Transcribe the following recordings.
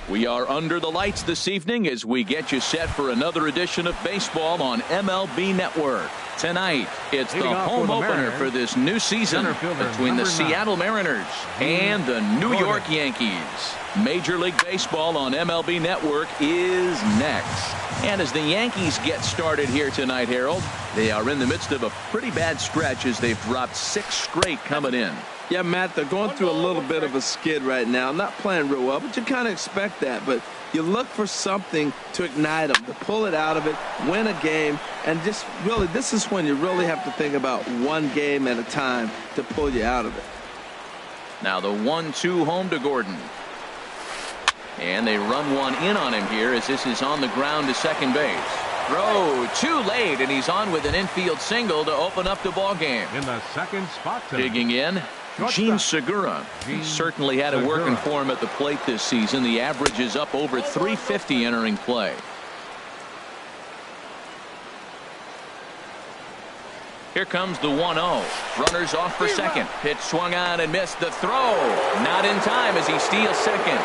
We are under the lights this evening as we get you set for another edition of baseball on MLB Network. Tonight, it's the home opener for this new season between the Seattle Mariners and the New York Yankees. Major League Baseball on MLB Network is next. And as the Yankees get started here tonight, Harold, they are in the midst of a pretty bad stretch as they've dropped 6 straight coming in. Yeah, Matt, they're going through a little bit of a skid right now. Not playing real well, but you kind of expect that. But you look for something to ignite them, to pull it out of it, win a game, and just really, this is when you really have to think about one game at a time to pull you out of it. Now the 1-2 home to Gordon. And they run one in on him here as this is on the ground to second base. Throw too late, and he's on with an infield single to open up the ball game. In the second spot tonight. Digging in, Gene Segura. He certainly had it working for him at the plate this season. The average is up over 350 entering play. Here comes the 1-0. Runners off for second. Pitch swung on and missed. The throw not in time as he steals second.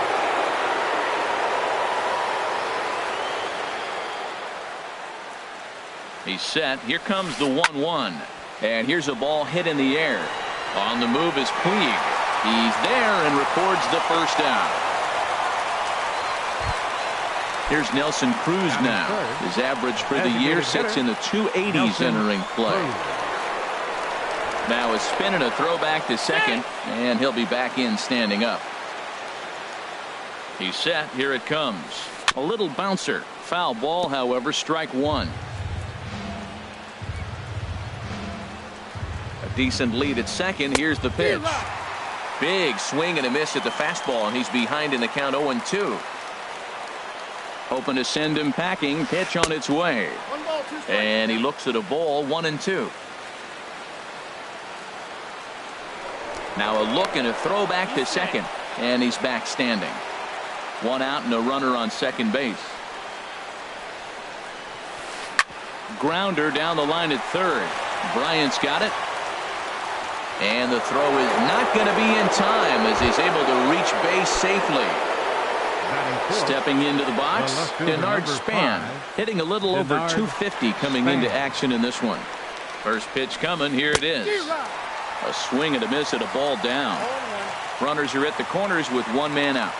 He's set. Here comes the 1-1. And here's a ball hit in the air. On the move is Puig. He's there and records the first out. Here's Nelson Cruz now. His average for the year sits in the 280s entering play. Now a spin and a throw back to second, and he'll be back in standing up. He's set. Here it comes. A little bouncer. Foul ball, however, strike one. Decent lead at second. Here's the pitch. Big swing and a miss at the fastball, and he's behind in the count 0-2. Hoping to send him packing. Pitch on its way. And he looks at a ball, 1-2. Now a look and a throw back to second, and he's back standing. 1 out and a runner on second base. Grounder down the line at third. Bryant's got it. And the throw is not going to be in time as he's able to reach base safely. Stepping into the box, Denard Span, hitting a little over 250 coming into action in this one. First pitch coming. Here it is. A swing and a miss at a ball down. Runners are at the corners with 1 man out.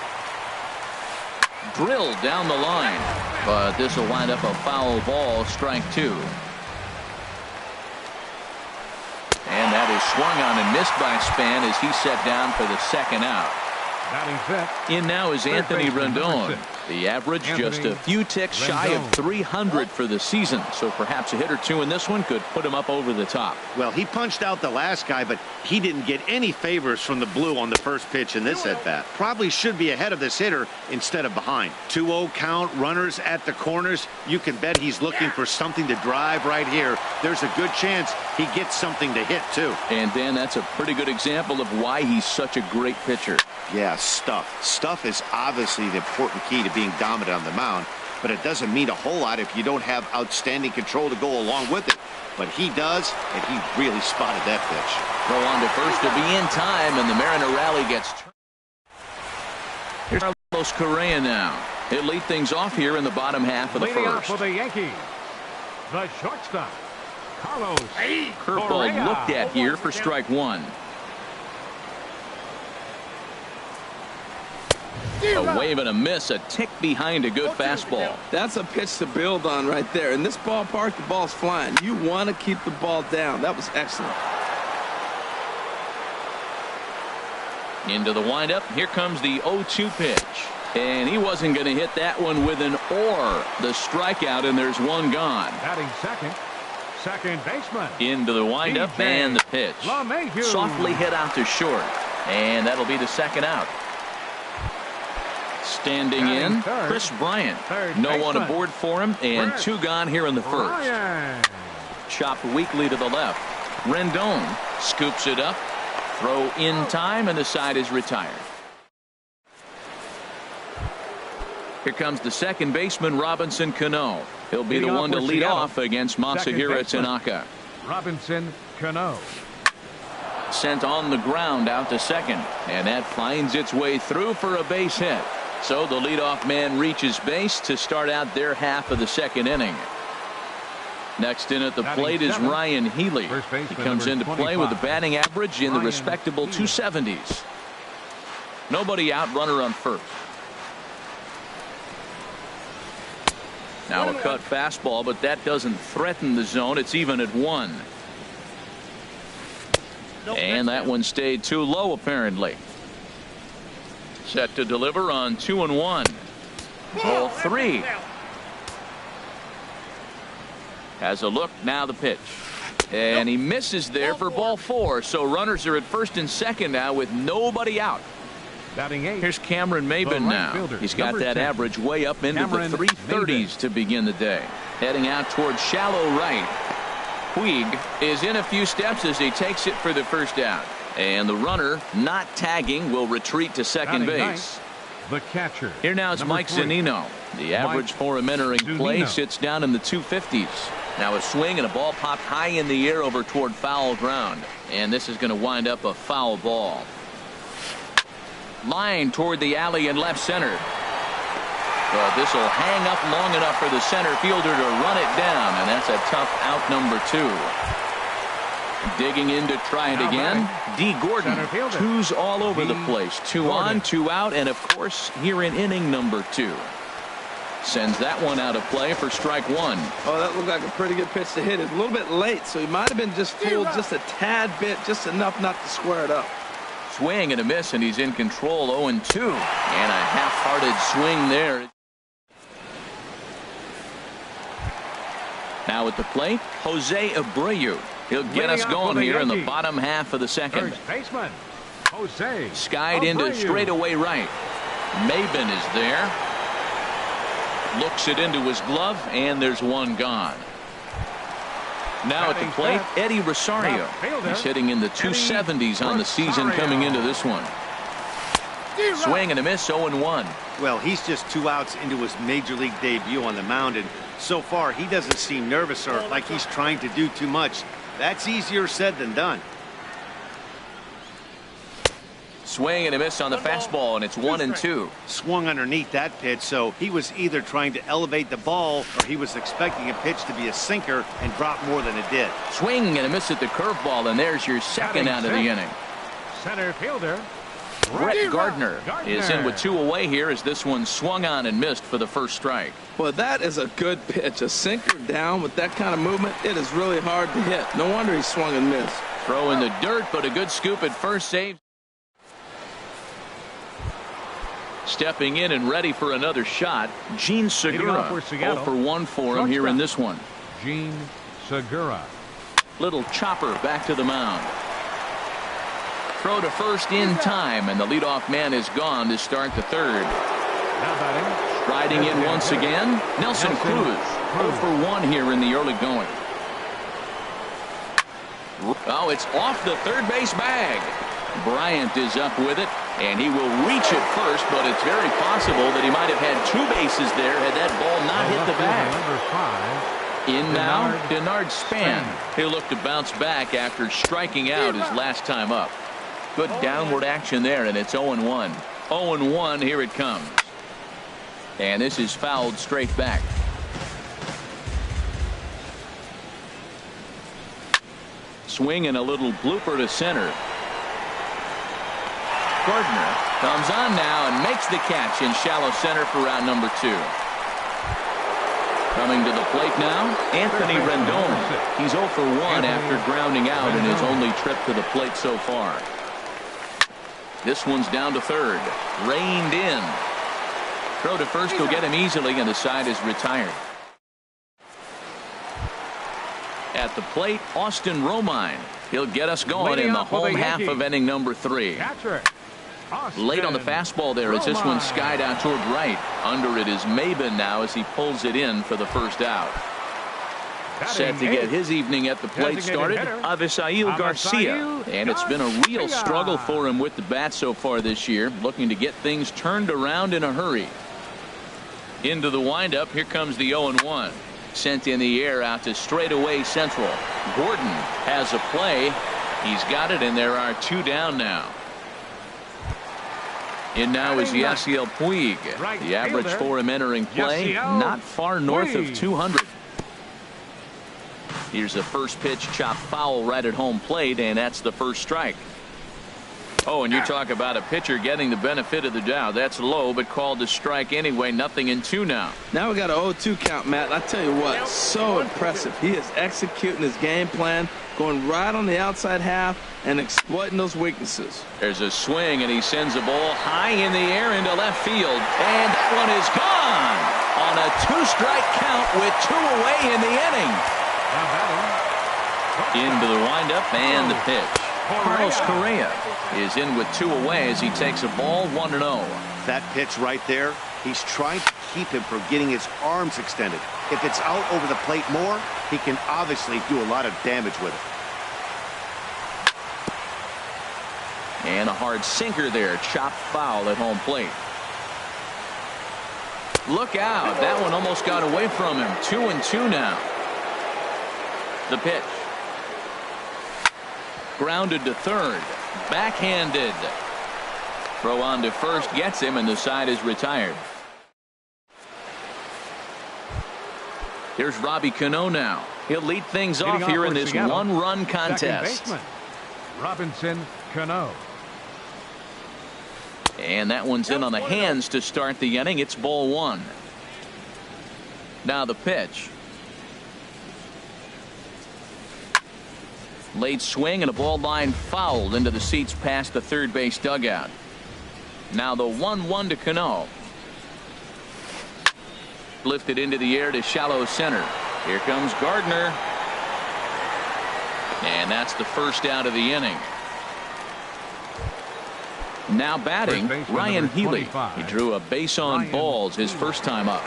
Drilled down the line, but this will wind up a foul ball, strike 2. And that is swung on and missed by Span as he's set down for the second out. In now is Anthony Rendon. The average just a few ticks shy of 300 for the season, so perhaps a hit or two in this one could put him up over the top. Well, he punched out the last guy, but he didn't get any favors from the blue on the first pitch in this at bat. Probably should be ahead of this hitter instead of behind. 2-0 count, runners at the corners. You can bet he's looking for something to drive right here. There's a good chance he gets something to hit too. And Dan, that's a pretty good example of why he's such a great pitcher. Yeah, stuff is obviously the important key to being dominant on the mound, but it doesn't mean a whole lot if you don't have outstanding control to go along with it. But he does, and he really spotted that pitch. Throw on to first to be in time, and the Mariner rally gets turned. Here's Carlos Correa now. He'll lead things off here in the bottom half of the Leading first. off for the Yankees, the shortstop, Carlos Curveball Correa. looked at here for strike 1. A wave and a miss, a tick behind a good fastball. That's a pitch to build on right there. In this ballpark, the ball's flying. You want to keep the ball down. That was excellent. Into the windup. Here comes the 0-2 pitch. And he wasn't going to hit that one with an or. The strikeout, and there's one gone. Batting second baseman. Into the windup and the pitch. Softly hit out to short. And that'll be the second out. Standing in, Chris Bryant. No one aboard for him, and 2 gone here in the first. Chopped weakly to the left. Rendon scoops it up. Throw in time, and the side is retired. Here comes the second baseman, Robinson Cano. He'll be the one to lead off against Masahiro Tanaka. Robinson Cano. sent on the ground out to second, and that finds its way through for a base hit. So the leadoff man reaches base to start out their half of the second inning. Next in at the plate is Ryan Healy. He comes into play with a batting average in the respectable 270s. Nobody out, runner on first. Now a cut fastball, but that doesn't threaten the zone. It's even at 1. And that one stayed too low, apparently. Set to deliver on 2-1. Ball 3. Has a look, now the pitch. And he misses there for ball 4. So runners are at first and second now with nobody out. Here's Cameron Maben now. He's got that average way up into the 330s to begin the day. Heading out towards shallow right. Puig is in a few steps as he takes it for the first out. And the runner, not tagging, will retreat to second base. The catcher. Here now is Mike Zunino. The average for him entering play sits down in the 250s. Now a swing and a ball popped high in the air over toward foul ground. And this is going to wind up a foul ball. Line toward the alley in left center. But this will hang up long enough for the center fielder to run it down. And that's a tough out, number 2. Digging in to try it again. D. Gordon. Twos all over the place. 2 on, 2 out. And, of course, here in inning number 2. Sends that one out of play for strike 1. Oh, that looked like a pretty good pitch to hit. It's a little bit late, so he might have been just fooled just a tad bit, just enough not to square it up. Swing and a miss, and he's in control. 0-2. And a half-hearted swing there. Now at the plate, Jose Abreu. He'll get us going here in the bottom half of the second. First baseman, Jose Skied into straightaway right. Maben is there. Looks it into his glove, and there's one gone. Now at the plate, Eddie Rosario. He's hitting in the 270s on the season coming into this one. Swing and a miss, 0-1. Well, he's just 2 outs into his major league debut on the mound, and so far he doesn't seem nervous or like he's trying to do too much. That's easier said than done. Swing and a miss on the fastball, and it's 1-2. Swung underneath that pitch, so he was either trying to elevate the ball or he was expecting a pitch to be a sinker and drop more than it did. Swing and a miss at the curveball, and there's your second out of the inning. Center fielder Brett Gardner is in with 2 away here as this one swung on and missed for the first strike. Well, that is a good pitch. A sinker down with that kind of movement, it is really hard to hit. No wonder he swung and missed. Throw in the dirt, but a good scoop at first, save. Stepping in and ready for another shot, Gene Segura. 0-for-1 for him here in this one. Gene Segura. Little chopper back to the mound. Throw to first in time, and the leadoff man is gone to start the third. Striding in once again, Nelson Cruz. 0-for-1 here in the early going. Oh, it's off the third base bag. Bryant is up with it, and he will reach it first, but it's very possible that he might have had 2 bases there had that ball not hit the bag. In now, Denard Span. He'll look to bounce back after striking out his last time up. Good downward action there, and it's 0-1. 0-1, here it comes. And this is fouled straight back. Swing and a little blooper to center. Gardner comes on now and makes the catch in shallow center for round number 2. Coming to the plate now, Anthony Rendon. He's 0-for-1 after grounding out in his only trip to the plate so far. This one's down to third. Reined in. Throw to first will get him easily, and the side is retired. At the plate, Austin Romine. He'll get us going in the home half of inning number 3. Late on the fastball there as this one skied out toward right. Under it is Maben now as he pulls it in for the first out. Set to get his evening at the plate started, Avisail Garcia. And it's been a real struggle for him with the bat so far this year, looking to get things turned around in a hurry. Into the windup, here comes the 0-1. Sent in the air out to straightaway central. Gordon has a play, He's got it, and there are 2 down now. In now is Yasiel Puig. The average for him entering play, not far north of 200. Here's the first pitch, chopped foul right at home plate, and that's the first strike. Oh, and you talk about a pitcher getting the benefit of the doubt. That's low, but called to strike anyway. 0-2 now. Now we got an 0-2 count, Matt. I tell you what, so impressive. He is executing his game plan, going right on the outside half and exploiting those weaknesses. There's a swing, and he sends a ball high in the air into left field, and that one is gone on a 2-strike count with 2 away in the inning. Into the windup and the pitch. Carlos Correa is in with 2 away as he takes a ball 1-0. That pitch right there, he's trying to keep him from getting his arms extended. If it's out over the plate more, he can obviously do a lot of damage with it. And a hard sinker there, chopped foul at home plate. Look out, that one almost got away from him. 2-2 now. The pitch. Grounded to third. Backhanded. Throw on to first gets him, and the side is retired. Here's Robbie Cano now. He'll lead things off here in this 1-run contest. Robinson Cano. And that one's in on the hands to start the inning. It's ball 1. Now the pitch. Late swing and a ball line fouled into the seats past the third base dugout. Now the 1-1 to Cano. Lifted into the air to shallow center. Here comes Gardner. And that's the first out of the inning. Now batting, Ryan Healy. He drew a base on balls his first time up.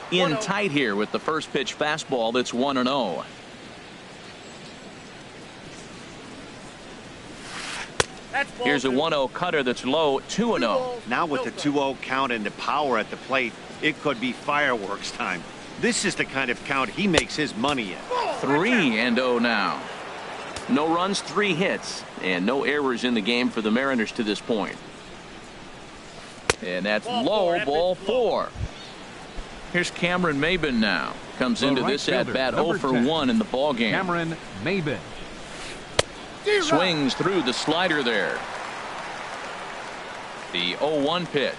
In tight here with the first pitch fastball that's 1-0. Here's a 1-0 cutter that's low, 2-0. Now with the 2-0 count and the power at the plate, it could be fireworks time. This is the kind of count he makes his money in. 3-0 now. No runs, 3 hits, and no errors in the game for the Mariners to this point. And that's low, ball 4. Here's Cameron Maybin now. Comes into this at bat 0 for 1 in the ball game. Cameron Maybin. Swings through the slider there. The 0-1 pitch.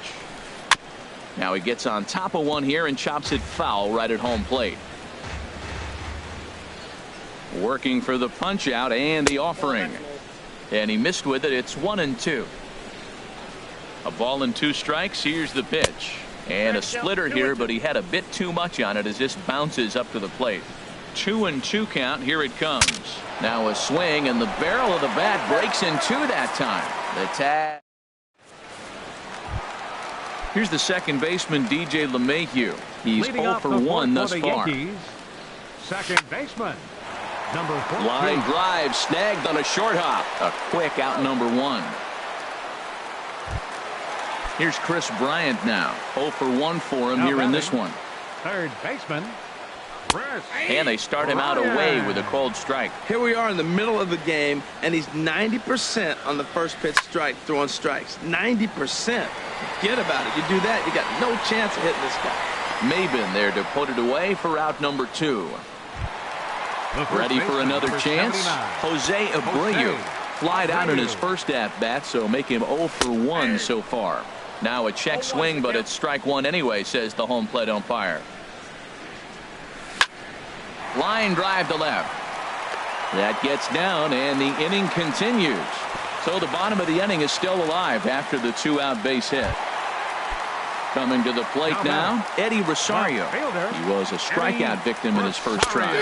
Now he gets on top of one here and chops it foul right at home plate. Working for the punch out and the offering. And he missed with it. It's 1-2. A ball and 2 strikes. Here's the pitch. And a splitter here, but he had a bit too much on it as this bounces up to the plate. 2-2 count. Here it comes. Now a swing, and the barrel of the bat breaks in 2 that time. The tag. Here's the second baseman, DJ LeMahieu. He's 0 for 1 thus far. Second baseman, number 14. Line drive snagged on a short hop. A quick out number 1. Here's Chris Bryant now. 0 for 1 for him here in this one. Third baseman, Chris. And they start him out away with a cold strike. Here we are in the middle of the game, and he's 90% on the first pitch strike, throwing strikes. 90%. Forget about it. You do that, you got no chance of hitting this guy. Maybin there to put it away for out number 2. Ready for another chance? Jose Abreu flied out in his first at-bat, so make him 0 for 1 so far. Now a check swing, but it's strike 1 anyway, says the home plate umpire. Line drive to left. That gets down, and the inning continues. So the bottom of the inning is still alive after the 2-out base hit. Coming to the plate now, Eddie Rosario. He was a strikeout victim in his first try.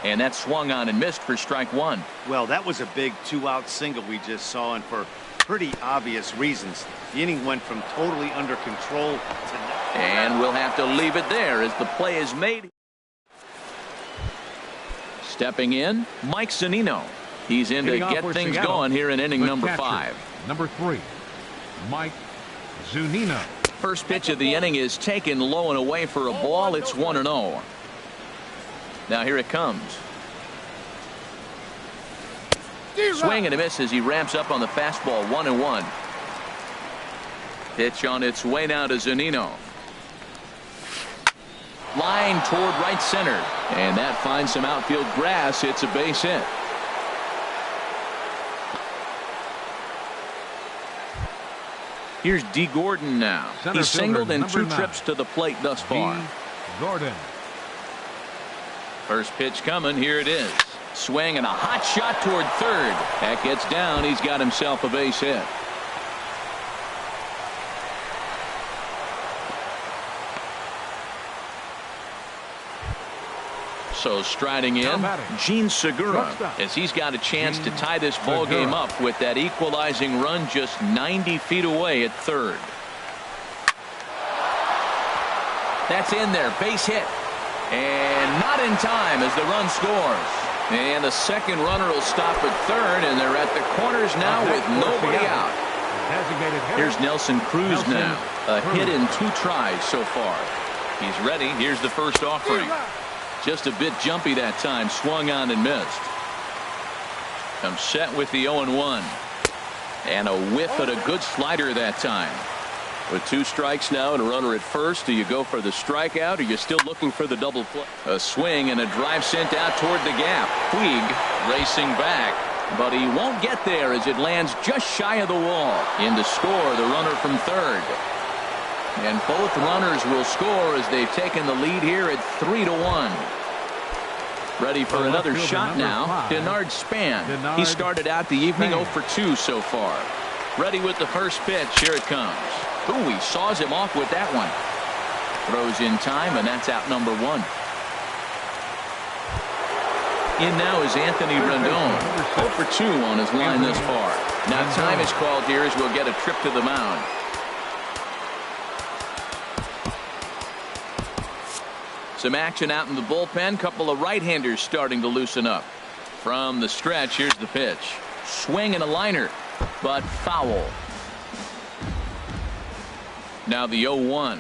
And that swung on and missed for strike 1. Well, that was a big 2-out single we just saw, and for pretty obvious reasons. The inning went from totally under control to... And we'll have to leave it there as the play is made. Stepping in, Mike Zunino. He's in to get things going here in inning number 5. Number 3, Mike Zunino. First pitch of the inning is taken low and away for a ball. It's 1-0. Now here it comes. Swing and a miss as he ramps up on the fastball. 1-1. Pitch on its way now to Zunino. Line toward right center, and that finds some outfield grass. It's a base hit. Here's D. Gordon now. He's singled in 2 trips to the plate thus far. Gordon. First pitch coming. Here it is. Swing and a hot shot toward third. That gets down. He's got himself a base hit. So striding in, Gene Segura, as he's got a chance to tie this ball game up with that equalizing run just 90 feet away at third. That's in there, base hit, and not in time as the run scores. And the second runner will stop at third, and they're at the corners now with nobody out. Here's Nelson Cruz now, a hit in 2 tries so far. He's ready. Here's the first offering. Just a bit jumpy that time. Swung on and missed. Comes set with the 0-1. And a whiff at a good slider that time. With 2 strikes now and a runner at first, do you go for the strikeout or are you still looking for the double play? A swing and a drive sent out toward the gap. Puig racing back, but he won't get there as it lands just shy of the wall. In to score the runner from third. And both runners will score as they've taken the lead here at 3-1. Ready for another shot now. Denard Span. He started out the evening 0 for 2 so far. Ready with the first pitch. Here it comes. Ooh, he saws him off with that one. Throws in time, and that's out number 1. In now is Anthony Rendon. 0 for 2 on his line thus far. Now time is called here as we'll get a trip to the mound. Some action out in the bullpen. Couple of right-handers starting to loosen up. From the stretch, here's the pitch. Swing and a liner, but foul. Now the 0-1.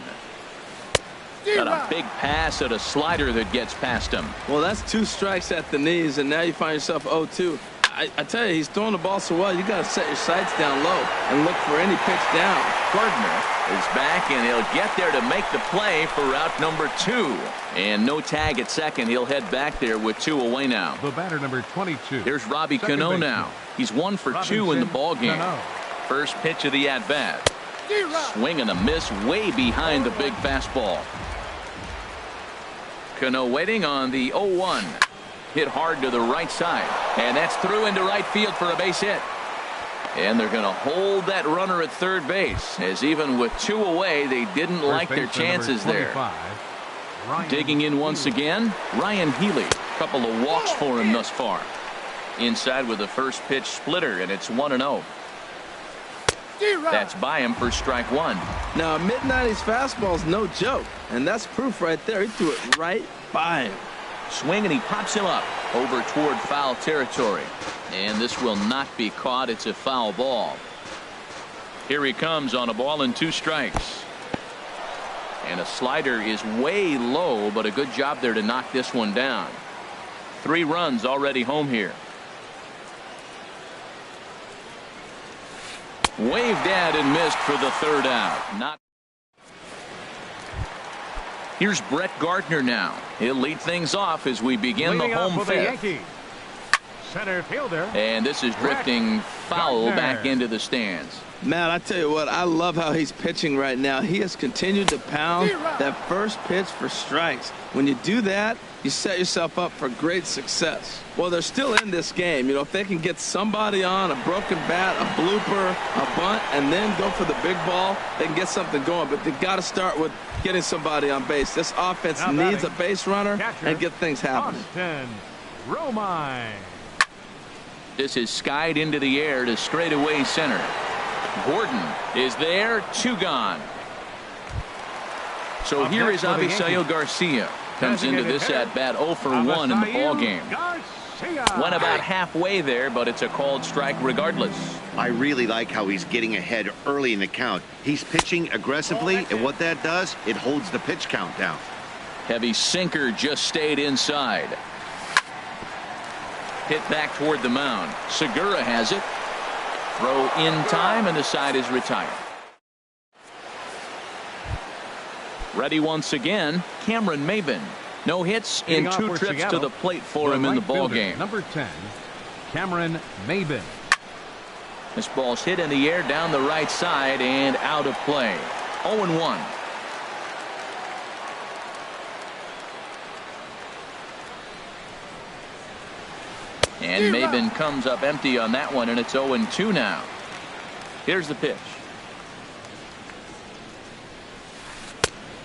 Got a big pass at a slider that gets past him. Well, that's 2 strikes at the knees, and now you find yourself 0-2. I tell you, he's throwing the ball so well, you got to set your sights down low and look for any pitch down. Gardner is back, and he'll get there to make the play for route number 2. And no tag at second. He'll head back there with 2 away now. The batter number 22. Here's Robbie Cano now. He's 1 for 2 in the ball game. First pitch of the at-bat. Swing and a miss way behind the big fastball. Cano waiting on the 0-1. Hit hard to the right side, and that's through into right field for a base hit. And they're going to hold that runner at third base, as even with 2 away, they didn't like their chances there. Digging in once again, Ryan Healy. Couple of walks for him thus far. Inside with the first pitch splitter, and it's 1-0. That's by him for strike 1. Now, a mid-90s fastball is no joke, and that's proof right there. He threw it right by him. Swing, and he pops him up over toward foul territory. And this will not be caught. It's a foul ball. Here he comes on a ball and 2 strikes. And a slider is way low, but a good job there to knock this one down. 3 runs already home here. Waved at and missed for the 3rd out. Here's Brett Gardner now. He'll lead things off as we begin the home 5th. Center fielder. And this is drifting foul back into the stands. Matt, I tell you what, I love how he's pitching right now. He has continued to pound that first pitch for strikes. When you do that, you set yourself up for great success. Well, they're still in this game. You know, if they can get somebody on, a broken bat, a blooper, a bunt, and then go for the big ball, they can get something going. But they've got to start with getting somebody on base. This offense needs a base runner and get things happening. Romine. This is skied into the air to straightaway center. Gordon is there, 2 gone. So here is Avisail Garcia. Comes into this at-bat 0 for 1 in the ball game. Went about halfway there, but it's a called strike regardless. I really like how he's getting ahead early in the count. He's pitching aggressively, and what that does, it holds the pitch count down. Heavy sinker just stayed inside. Hit back toward the mound. Segura has it. Throw in time, and the side is retired. Ready once again, Cameron Maben. No hits in 2 trips to the plate for him in the ball game. Number 10, Cameron Maben. This ball's hit in the air down the right side and out of play. 0-1. And Maben comes up empty on that one, and it's 0-2 now. Here's the pitch.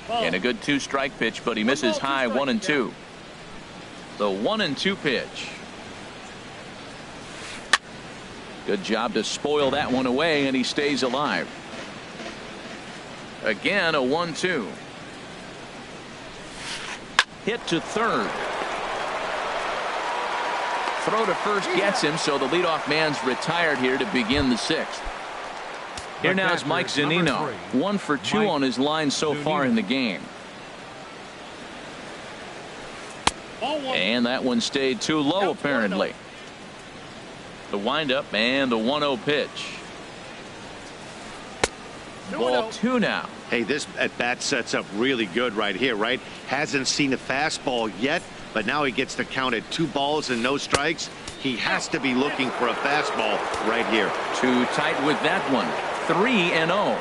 And a good 2-strike pitch, but he misses high. 1-2. The 1-2 pitch. Good job to spoil that one away, and he stays alive. Again, a 1-2. Hit to third. Throw to first gets him, so the leadoff man's retired here to begin the 6th. Here now is Mike Zunino. 1 for 2 on his line so far in the game. And that one stayed too low, apparently. The windup and the 1-0 pitch. Ball 2 now. Hey, this at bat sets up really good right here, right? Hasn't seen a fastball yet, but now he gets to count at 2 balls and no strikes. He has to be looking for a fastball right here. Too tight with that one. 3-0.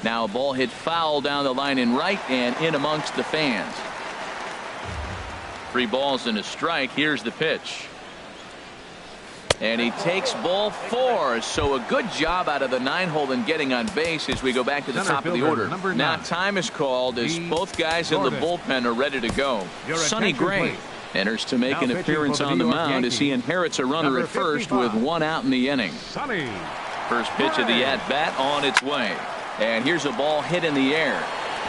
Now a ball hit foul down the line in right and in amongst the fans. 3 balls and a strike. Here's the pitch. And he takes ball 4. So a good job out of the 9-hole in getting on base as we go back to the top of the order. Now time is called as both guys in the bullpen are ready to go. Sonny Gray enters to make an appearance on the mound as he inherits a runner at first with 1 out in the inning. First pitch of the at-bat on its way. And here's a ball hit in the air.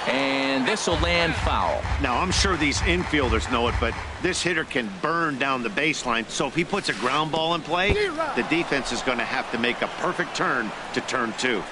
And this will land foul. Now, I'm sure these infielders know it, but this hitter can burn down the baseline. So if he puts a ground ball in play, the defense is going to have to make a perfect turn to turn 2.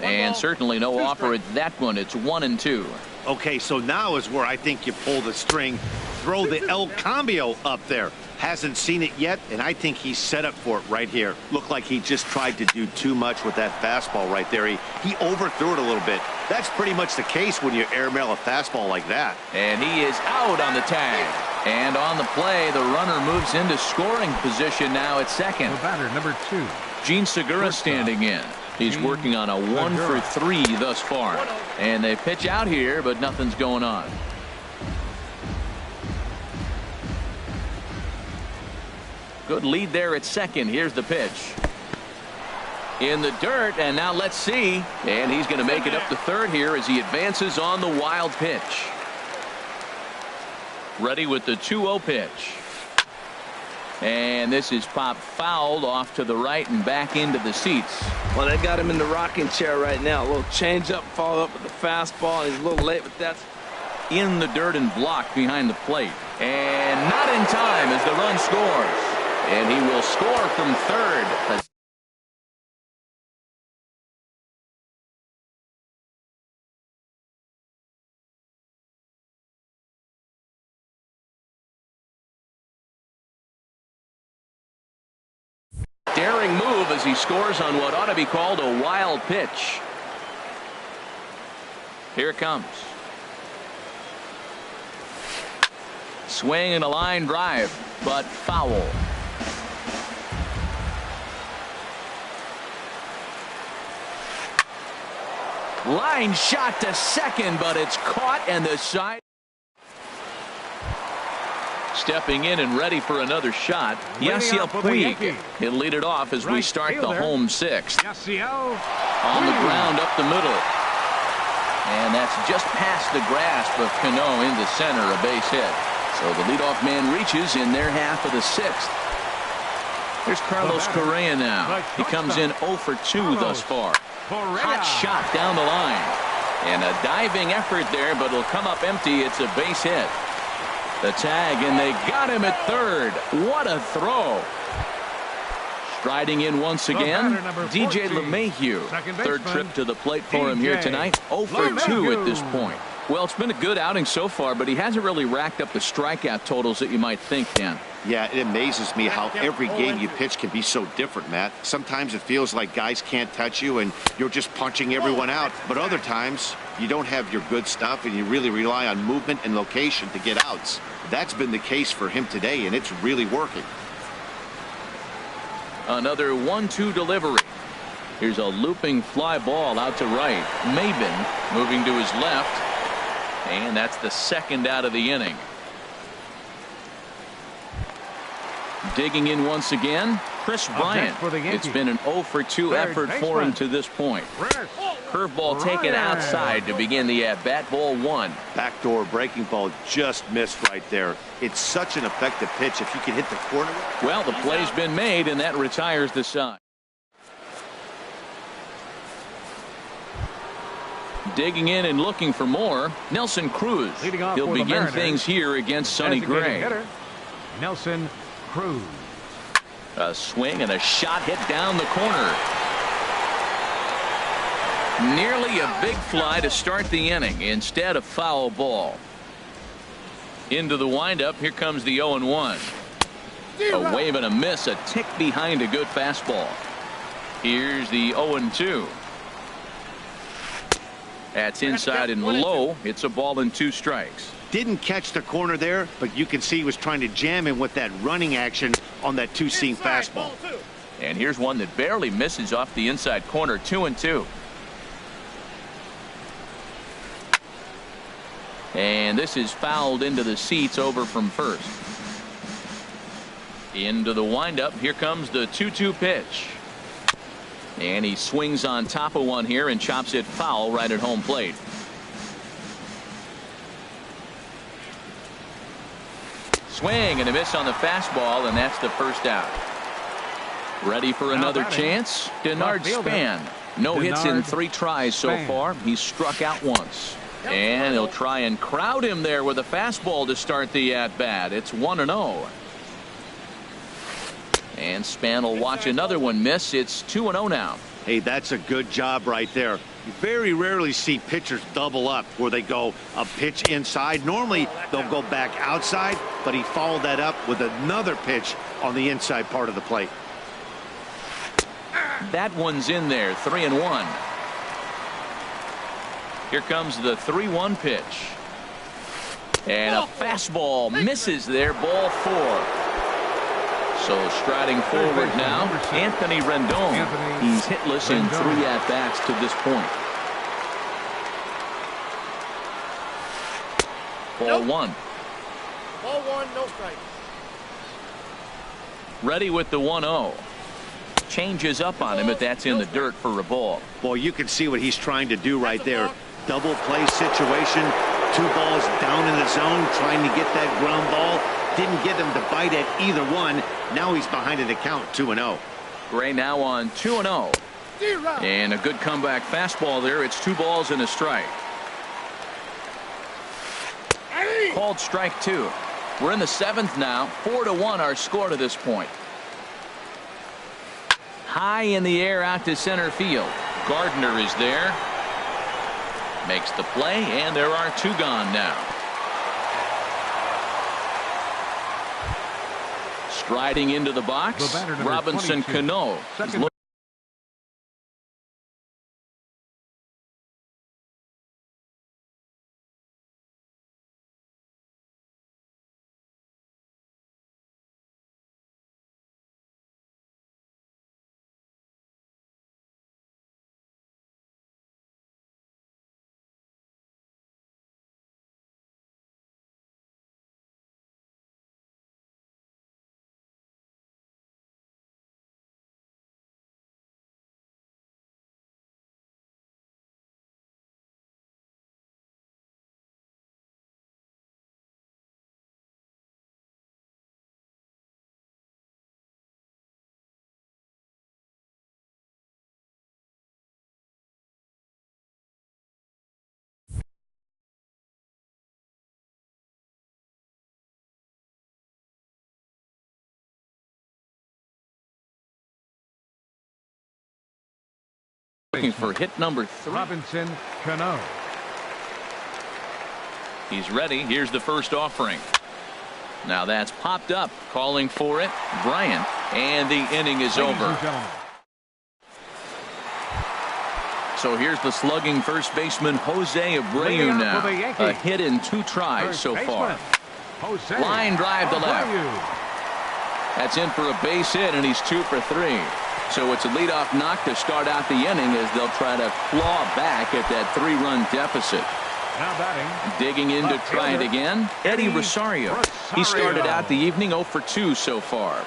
And certainly no offer at that one. It's 1-2. Okay, so now is where I think you pull the string. Throw the El Cambio up there. Hasn't seen it yet, and I think he's set up for it right here. Looked like he just tried to do too much with that fastball right there. He overthrew it a little bit. That's pretty much the case when you airmail a fastball like that. And he is out on the tag. And on the play, the runner moves into scoring position now at second. The batter, number 2. Gene Segura standing in. He's working on a 1 for 3 thus far. And they pitch out here, but nothing's going on. Good lead there at second. Here's the pitch. In the dirt, and now let's see. And he's going to make it up to third here as he advances on the wild pitch. Ready with the 2-0 pitch. And this is popped fouled off to the right and back into the seats. Well, they got him in the rocking chair right now. A little change up, follow up with the fastball. He's a little late with that. In the dirt and blocked behind the plate. And not in time as the run scores. And he will score from third. Daring move as he scores on what ought to be called a wild pitch. Here it comes. Swing and a line drive, but foul. Line shot to second, but it's caught, and the side. Stepping in and ready for another shot. Yasiel Puig. He'll lead it off as we start the home 6th. On the ground up the middle. And that's just past the grasp of Cano into center, a base hit. So the leadoff man reaches in their half of the 6th. Here's Carlos Correa now. He comes in 0 for 2 thus far. Hot shot down the line. And a diving effort there, but it'll come up empty. It's a base hit. The tag, and they got him at third. What a throw. Striding in once again, DJ LeMahieu. Third trip to the plate for him here tonight. 0 for 2 at this point. Well, it's been a good outing so far, but he hasn't really racked up the strikeout totals that you might think, Dan. Yeah, it amazes me how every game you pitch can be so different, Matt. Sometimes it feels like guys can't touch you and you're just punching everyone out. But other times, you don't have your good stuff and you really rely on movement and location to get outs. That's been the case for him today, and it's really working. Another 1-2 delivery. Here's a looping fly ball out to right. Maben moving to his left. And that's the second out of the inning. Digging in once again, Chris Bryant. It's been an 0 for 2 effort for him to this point. Curveball taken outside to begin the at-bat. Ball 1. Backdoor breaking ball just missed right there. It's such an effective pitch if you can hit the corner. Well, the play's been made, and that retires the side. Digging in and looking for more, Nelson Cruz. He'll begin things here against Sonny Gray. Nelson Cruz. A swing and a shot hit down the corner. Nearly a big fly to start the inning. Instead, a foul ball. Into the windup. Here comes the 0-1. A wave and a miss. A tick behind a good fastball. Here's the 0-2. That's inside and low. It's a ball and 2 strikes. Didn't catch the corner there, but you can see he was trying to jam him with that running action on that 2-seam fastball. And here's one that barely misses off the inside corner. 2-2. And this is fouled into the seats over from first. Into the windup. Here comes the 2-2 pitch. And he swings on top of one here and chops it foul right at home plate. Swing and a miss on the fastball, and that's the first out. Ready for another chance? Denard Span. No hits in 3 tries so far. He's struck out once. And he'll try and crowd him there with a fastball to start the at-bat. It's 1-0. And Span will watch another one miss. It's 2-0 now. Hey, that's a good job right there. You very rarely see pitchers double up where they go a pitch inside. Normally they'll go back outside, but he followed that up with another pitch on the inside part of the plate. That one's in there. 3-1. Here comes the 3-1 pitch. And a fastball misses there. Ball 4. So striding forward now, Anthony Rendon. He's hitless in 3 at-bats to this point. Ball 1. Ball 1, no strike. Ready with the 1-0. Changes up on him, but that's in the dirt for a ball. Boy, you can see what he's trying to do right there. Double play situation. 2 balls down in the zone, trying to get that ground ball. Didn't get him to bite at either one. Now he's behind in the count, 2-0. Gray now on 2-0. And a good comeback fastball there. It's 2 balls and a strike. Called strike 2. We're in the 7th now. 4-1 our score to this point. High in the air out to center field. Gardner is there. Makes the play, and there are 2 gone now. Striding into the box, Robinson Cano. looking for hit number 3. Robinson Cano. He's ready. Here's the first offering. Now that's popped up. Calling for it, Bryant. And the inning is over. So here's the slugging first baseman Jose Abreu now. A hit in 2 tries so far. Line drive to left. That's in for a base hit, and he's 2 for 3. So it's a leadoff knock to start out the inning as they'll try to claw back at that 3-run deficit. Now batting. Digging in to try it again, Eddie Rosario. He started out the evening 0 for 2 so far.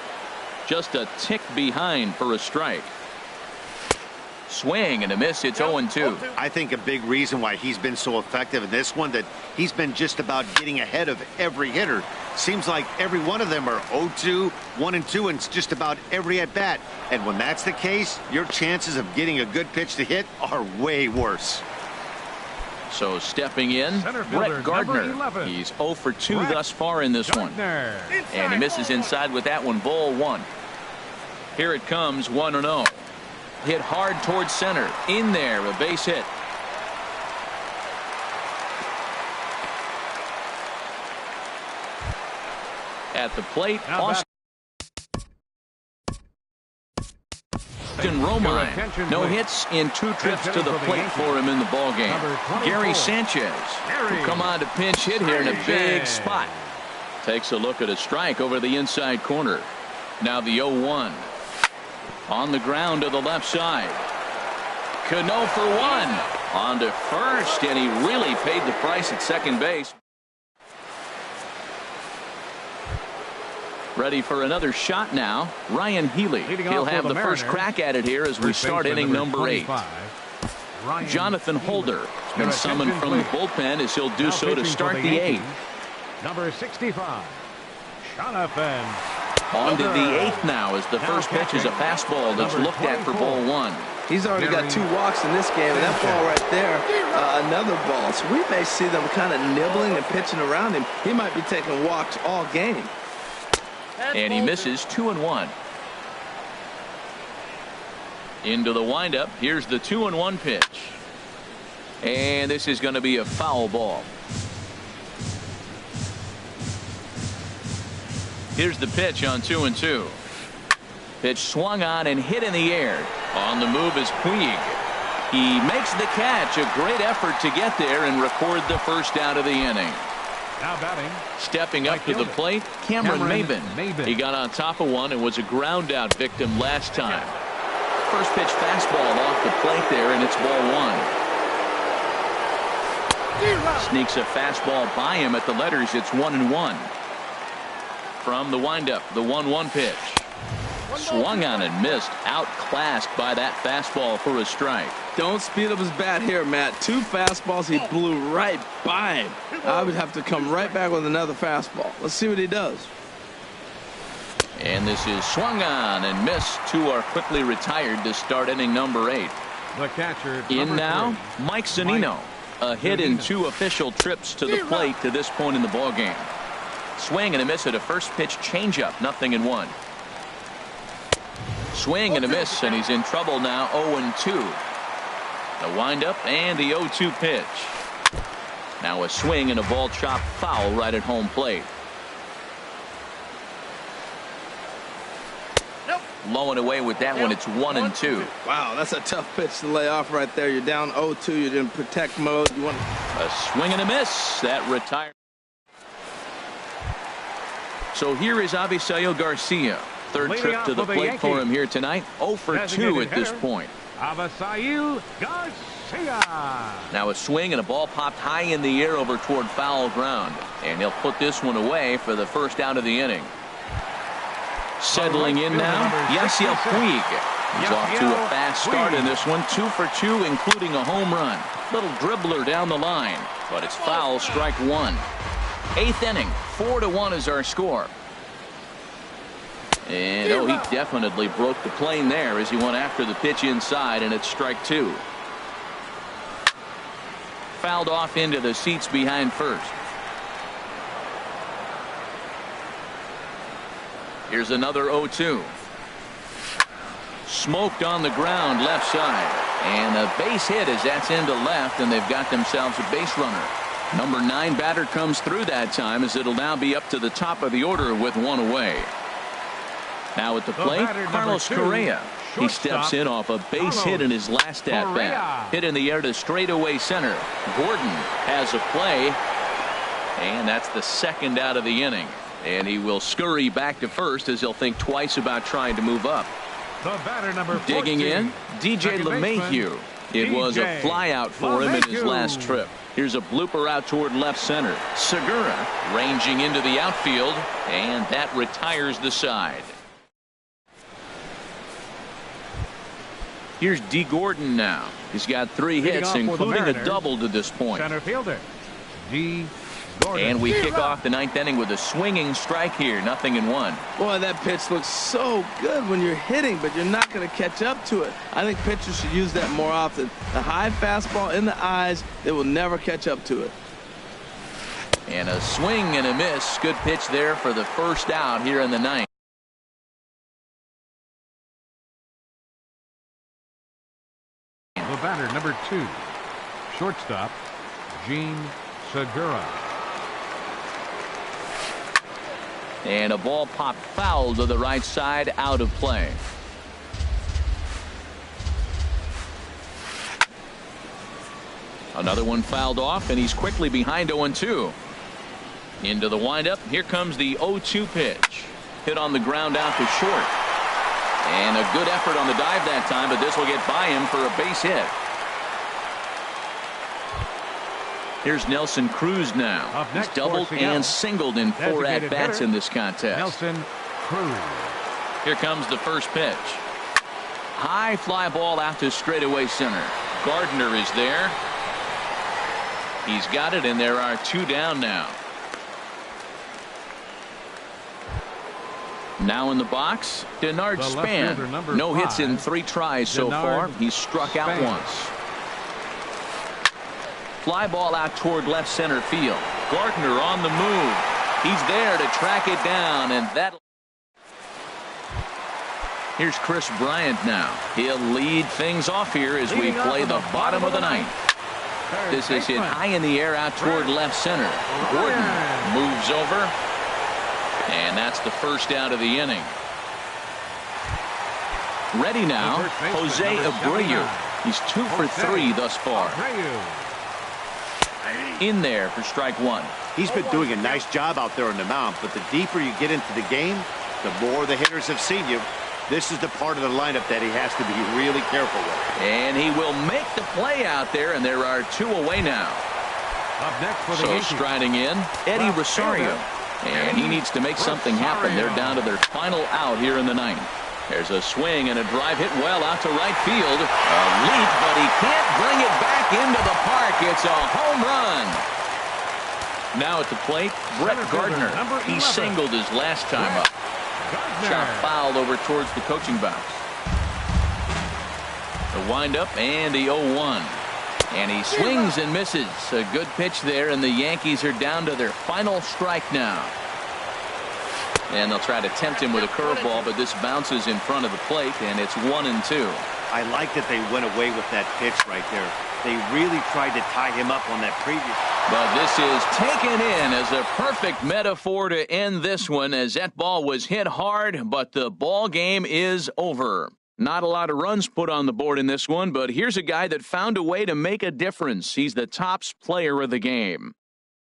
Just a tick behind for a strike. Swing and a miss. It's 0-2. I think a big reason why he's been so effective in this one, that he's been just about getting ahead of every hitter. Seems like every one of them are 0-2, 1-2, and it's just about every at bat. And when that's the case, your chances of getting a good pitch to hit are way worse. So stepping in, Brett Gardner. He's 0 for 2 thus far in this one. And he misses inside with that one. Ball 1. Here it comes, 1-0. Hit hard towards center. In there, a base hit. At the plate, Austin Romine. No hits in 2 trips to the plate for him in the ballgame. Gary Sanchez will come on to pinch hit here in a big spot. Takes a look at a strike over the inside corner. Now the 0-1. On the ground to the left side. Cano for 1. On to first, and he really paid the price at second base. Ready for another shot now, Ryan Healy. He'll have the first crack at it here as we start inning number 8. Jonathan Holder has been summoned from the bullpen as he'll do so to start the 8th. Number 65, Jonathan. On to the 8th now as the first pitch is a fastball that's looked at for ball 1. He's already got 2 walks in this game, and that ball right there, another ball. So we may see them kind of nibbling and pitching around him. He might be taking walks all game. And he misses 2-1. Into the windup. Here's the 2-1 pitch. And this is going to be a foul ball. Here's the pitch on 2-2. Pitch swung on and hit in the air. On the move is Puig. He makes the catch. A great effort to get there and record the first out of the inning. Now batting. Stepping up to the plate, Cameron Maybin. He got on top of one and was a ground out victim last time. First pitch fastball off the plate there, and it's ball 1. Sneaks a fastball by him at the letters. It's 1-1. From the windup, the 1-1 pitch. Swung on and missed. Outclassed by that fastball for a strike. Don't speed up his bat here, Matt. 2 fastballs, he blew right by him. I would have to come right back with another fastball. Let's see what he does. And this is swung on and missed. 2 are quickly retired to start inning number 8. The catcher. In now, Mike Zunino. A hit in 2 official trips to the plate to this point in the ballgame. Swing and a miss at a first pitch changeup. 0-1. Swing and a miss, and he's in trouble now. 0-2. The windup and the 0-2 pitch. Now a swing and a ball chopped foul right at home plate. Low and away with that one. It's 1-2. Wow, that's a tough pitch to lay off right there. You're down 0-2. You're in protect mode. You want a swing and a miss. That retired. So here is Avisail Garcia. Third trip to the plate for him here tonight. 0 for 2 at this point. Avisail Garcia. Now a swing and a ball popped high in the air over toward foul ground. And he'll put this one away for the first out of the inning. Settling in now, Yasiel Puig. He's off to a fast start in this one. 2 for 2, including a home run. Little dribbler down the line. But it's foul, strike 1. 8th inning, 4-1 is our score. And he definitely broke the plane there as he went after the pitch inside, and it's strike 2. Fouled off into the seats behind first. Here's another 0-2. Smoked on the ground left side. And a base hit as that's into left, and they've got themselves a base runner. Number 9 batter comes through that time, as it'll now be up to the top of the order with one away. Now at the plate, Carlos Correa. He steps in off a base hit in his last at-bat. Hit in the air to straightaway center. Gordon has a play, and that's the second out of the inning. And he will scurry back to first as he'll think twice about trying to move up. The batter number 14, digging in, DJ LeMahieu. It was a flyout for him in his last trip. Here's a blooper out toward left center. Segura ranging into the outfield, and that retires the side. Here's D. Gordon now. He's got 3 hits, including a double to this point. Center fielder, D. Gordon. And we kick off the 9th inning with a swinging strike here. 0-1. Boy, that pitch looks so good when you're hitting, but you're not going to catch up to it. I think pitchers should use that more often. The high fastball in the eyes, they will never catch up to it. And a swing and a miss. Good pitch there for the first out here in the 9th. The batter number 2, shortstop, Gene Segura. And a ball popped foul to the right side, out of play. Another one fouled off, and he's quickly behind 0-2. Into the windup. Here comes the 0-2 pitch. Hit on the ground out to short. And a good effort on the dive that time, but this will get by him for a base hit. Here's Nelson Cruz now. He's doubled and singled in 4 at-bats in this contest. Nelson Cruz. Here comes the first pitch. High fly ball out to straightaway center. Gardner is there. He's got it, and there are 2 down now. Now in the box, Denard Span. No hits in 3 tries so far. He's struck out once. Fly ball out toward left center field. Gardner on the move. He's there to track it down, and that. Here's Chris Bryant now. He'll lead things off here as we play the bottom of the 9th. This is hit high in the air out toward left center. Gordon moves over, and that's the first out of the inning. Ready now, Jose Abreu. He's 2 for 3 thus far. In there for strike 1. He's been doing a nice job out there on the mound, but the deeper you get into the game, the more the hitters have seen you. This is the part of the lineup that he has to be really careful with. And he will make the play out there, and there are 2 away now. Up next for the Yankees, striding in, Eddie Rosario. And he needs to make something happen. They're down to their final out here in the 9th. There's a swing and a drive hit well out to right field. A leap, but he can't bring it back into the park. It's a home run. Now at the plate, Brett Gardner. He singled his last time up. Shot fouled over towards the coaching box. The windup and the 0-1. And he swings and misses. A good pitch there, and the Yankees are down to their final strike now. And they'll try to tempt him with a curveball, but this bounces in front of the plate, and it's 1-2. I like that they went away with that pitch right there. They really tried to tie him up on that previous. But this is taken in as a perfect metaphor to end this one, as that ball was hit hard, but the ball game is over. Not a lot of runs put on the board in this one, but here's a guy that found a way to make a difference. He's the tops player of the game.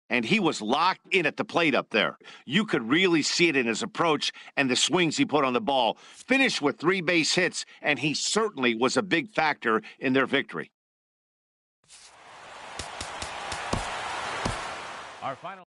And he was locked in at the plate up there. You could really see it in his approach and the swings he put on the ball. Finished with 3 base hits, and he certainly was a big factor in their victory. Our final.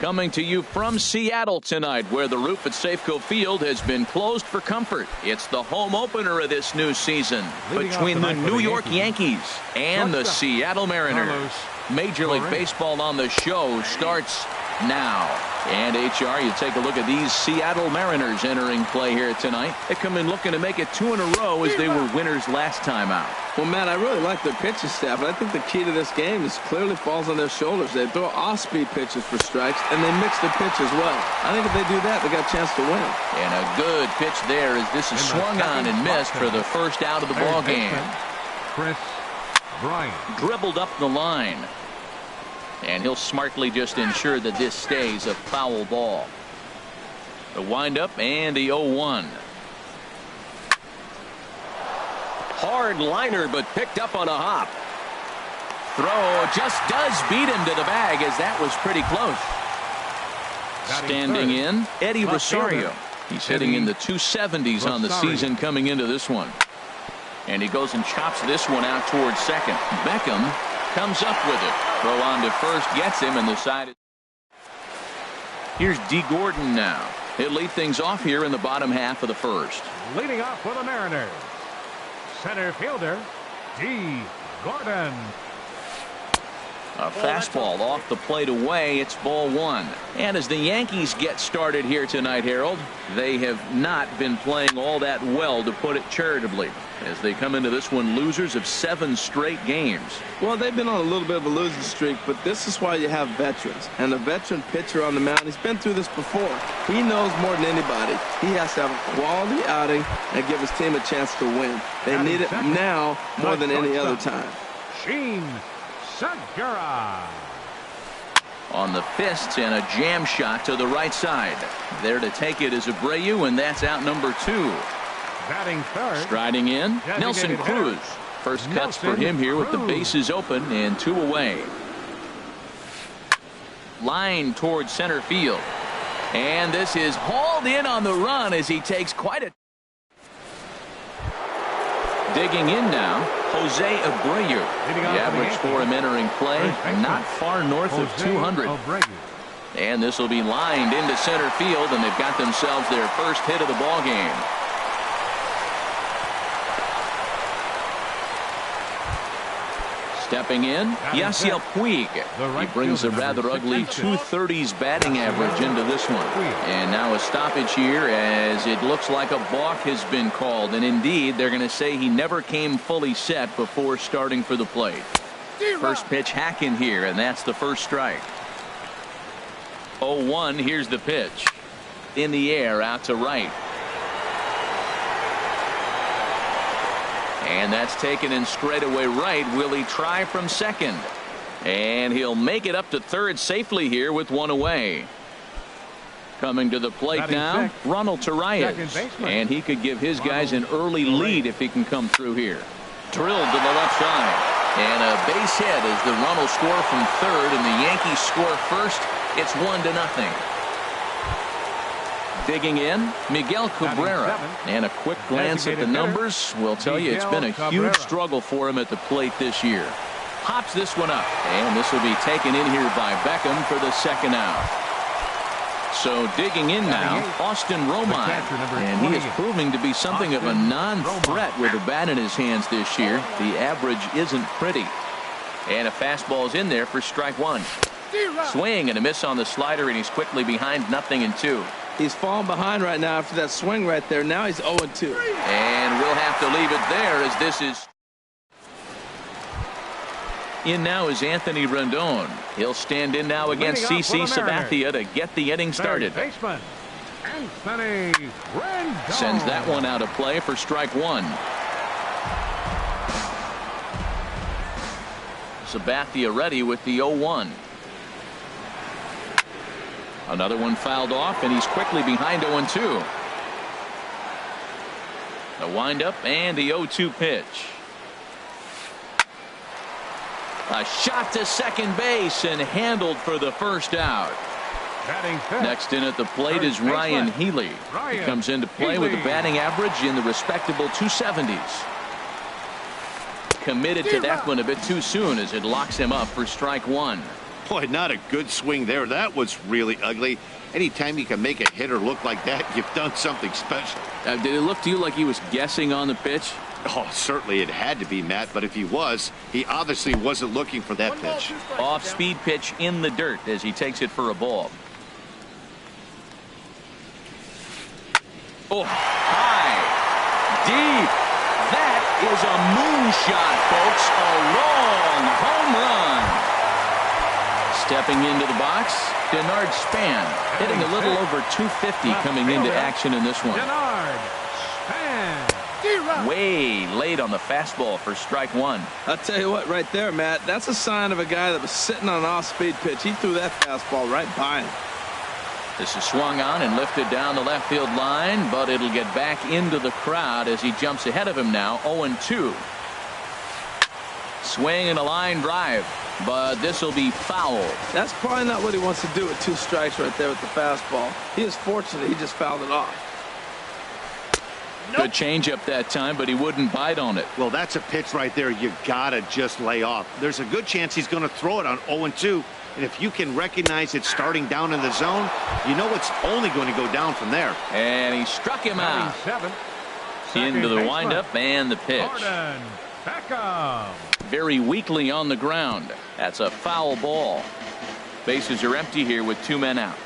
Coming to you from Seattle tonight, where the roof at Safeco Field has been closed for comfort. It's the home opener of this new season between the New York Yankees and the Seattle Mariners. Major League Baseball on the show starts now. And HR, you take a look at these Seattle Mariners entering play here tonight. They come in looking to make it 2 in a row as they were winners last time out. Well, Matt, I really like their pitching staff, but I think the key to this game is clearly falls on their shoulders. They throw off-speed pitches for strikes, and they mix the pitch as well. I think if they do that, they got a chance to win. And a good pitch there as this is swung on and missed for the first out of the ball game. Chris Bryant dribbled up the line. And he'll smartly just ensure that this stays a foul ball. The windup and the 0-1. Hard liner, but picked up on a hop. Throw just does beat him to the bag, as that was pretty close. Standing in, Eddie Rosario. He's hitting in the 270s on the season coming into this one. And he goes and chops this one out towards second. Beckham comes up with it. Throw on to first, gets him, and the side. Here's D. Gordon now. He'll lead things off here in the bottom half of the first. leading off for the Mariners. Center fielder, D. Gordon. A fastball off the plate away. It's ball one. And as the Yankees get started here tonight, Harold, they have not been playing all that well, to put it charitably, as they come into this one losers of 7 straight games. Well, they've been on a little bit of a losing streak, but this is why you have veterans. And a veteran pitcher on the mound, he's been through this before. He knows more than anybody. He has to have a quality outing and give his team a chance to win. They need it now more than any other time. Sheen Segura. On the fist, and a jam shot to the right side. There to take it is Abreu, and that's out number 2. Batting third. Striding in, Nelson Cruz. First cuts for him here with the bases open and 2 away. Line towards center field. And this is hauled in on the run as he takes quite a... Digging in now, Jose Abreu. The average for him entering play, not far north of 200. And this will be lined into center field, and they've got themselves their first hit of the ball game. Stepping in, Yasiel Puig. He brings a rather ugly 230s batting average into this one. And now a stoppage here, as it looks like a balk has been called. And indeed, they're going to say he never came fully set before starting for the plate. First pitch hack in here, and that's the first strike. 0-1, here's the pitch. In the air, out to right. And that's taken in straightaway right. Will he try from second? And he'll make it up to third safely here with 1 away. Coming to the plate now, Ronald Torreyes. And he could give his guys an early lead if he can come through here. Drilled to the left side. And a base hit as the run will score from third and the Yankees score first. It's 1-0. Digging in, Miguel Cabrera. And a quick glance at the numbers will tell you it's been a huge struggle for him at the plate this year. Hops this one up, and this will be taken in here by Beckham for the second out. So digging in now, Austin Romine. And he is proving to be something of a non-threat with a bat in his hands this year. The average isn't pretty. And a fastball's in there for strike 1. Swing and a miss on the slider, and he's quickly behind 0-2. He's falling behind right now after that swing right there. Now he's 0-2. And we'll have to leave it there, as this is... In now is Anthony Rendon. He'll stand in now against CC Sabathia to get the inning started. Baseman Anthony Rendon sends that one out of play for strike 1. Sabathia ready with the 0-1. Another one fouled off, and he's quickly behind 0-2. The windup and the 0-2 pitch. A shot to second base and handled for the first out. Next in at the plate is Ryan Healy. He comes into play with a batting average in the respectable 270s. Committed to that one a bit too soon as it locks him up for strike 1. Boy, not a good swing there. That was really ugly. Anytime you can make a hitter look like that, you've done something special. Did it look to you like he was guessing on the pitch? Oh, certainly it had to be, Matt, but if he was, he obviously wasn't looking for that pitch. Off-speed pitch in the dirt as he takes it for a ball. Oh, high, deep. That is a moonshot, folks. A long home run. Stepping into the box, Denard Span, hitting a little over 250 coming into action in this one. Denard Span. Way late on the fastball for strike one. I'll tell you what, right there, Matt, that's a sign of a guy that was sitting on an off-speed pitch. He threw that fastball right by him. This is swung on and lifted down the left field line, but it'll get back into the crowd as he jumps ahead of him now, 0-2. Swing and a line drive, but this will be foul. That's probably not what he wants to do with 2 strikes right there with the fastball. He is fortunate he just fouled it off. Good changeup that time, but he wouldn't bite on it. Well, that's a pitch right there you gotta just lay off. There's a good chance he's going to throw it on 0-2, and if you can recognize it starting down in the zone, you know it's only going to go down from there. And he struck him out. Into the windup and the pitch. Gordon Beckham. Very weakly on the ground. That's a foul ball. Bases are empty here with 2 men out.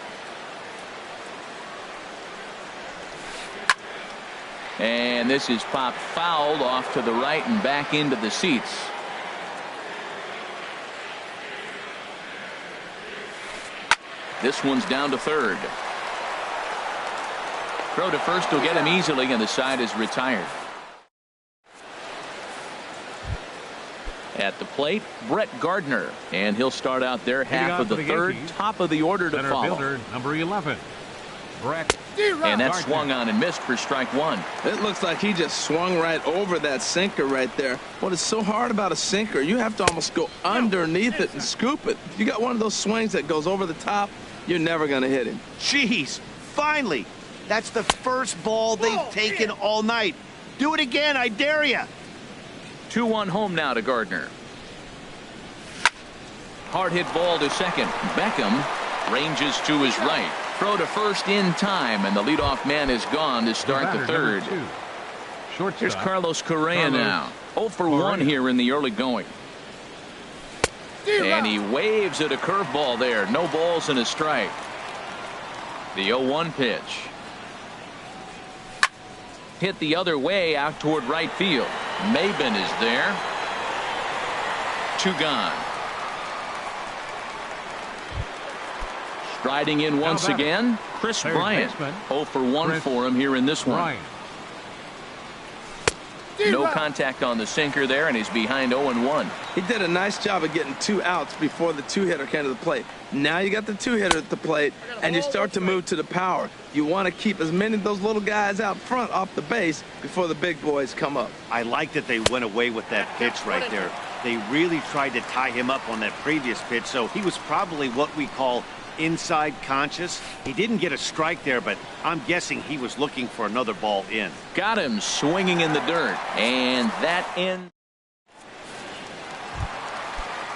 And this is popped fouled off to the right and back into the seats. This one's down to third. Throw to first will get him easily, and the side is retired. At the plate, Brett Gardner, and he'll start out there half of the third, top of the order to Center follow. fielder, number 11, Brett. And that swung on and missed for strike one. It looks like he just swung right over that sinker right there. What is so hard about a sinker, you have to almost go underneath it and scoop it. If you got one of those swings that goes over the top, you're never going to hit him. Jeez, finally. That's the first ball they've taken all night. Do it again, I dare you. 2-1 home now to Gardner. Hard hit ball to second. Beckham ranges to his right. Throw to first in time, and the leadoff man is gone to start the third. Here's Carlos Correa now. 0 for 1 here in the early going. And he waves at a curveball there. No balls and a strike. The 0-1 pitch. Hit the other way out toward right field. Maben is there. 2 gone. Striding in once again, Chris Bryant. 0 for 1 for him here in this one. No contact on the sinker there, and he's behind 0-1. He did a nice job of getting 2 outs before the 2-hitter came to the plate. Now you got the 2-hitter at the plate, and you start to move to the power. You want to keep as many of those little guys out front off the base before the big boys come up. I like that they went away with that pitch right there. They really tried to tie him up on that previous pitch, so he was probably what we call inside conscious. He didn't get a strike there, but I'm guessing he was looking for another ball in. Got him swinging in the dirt, and that ends.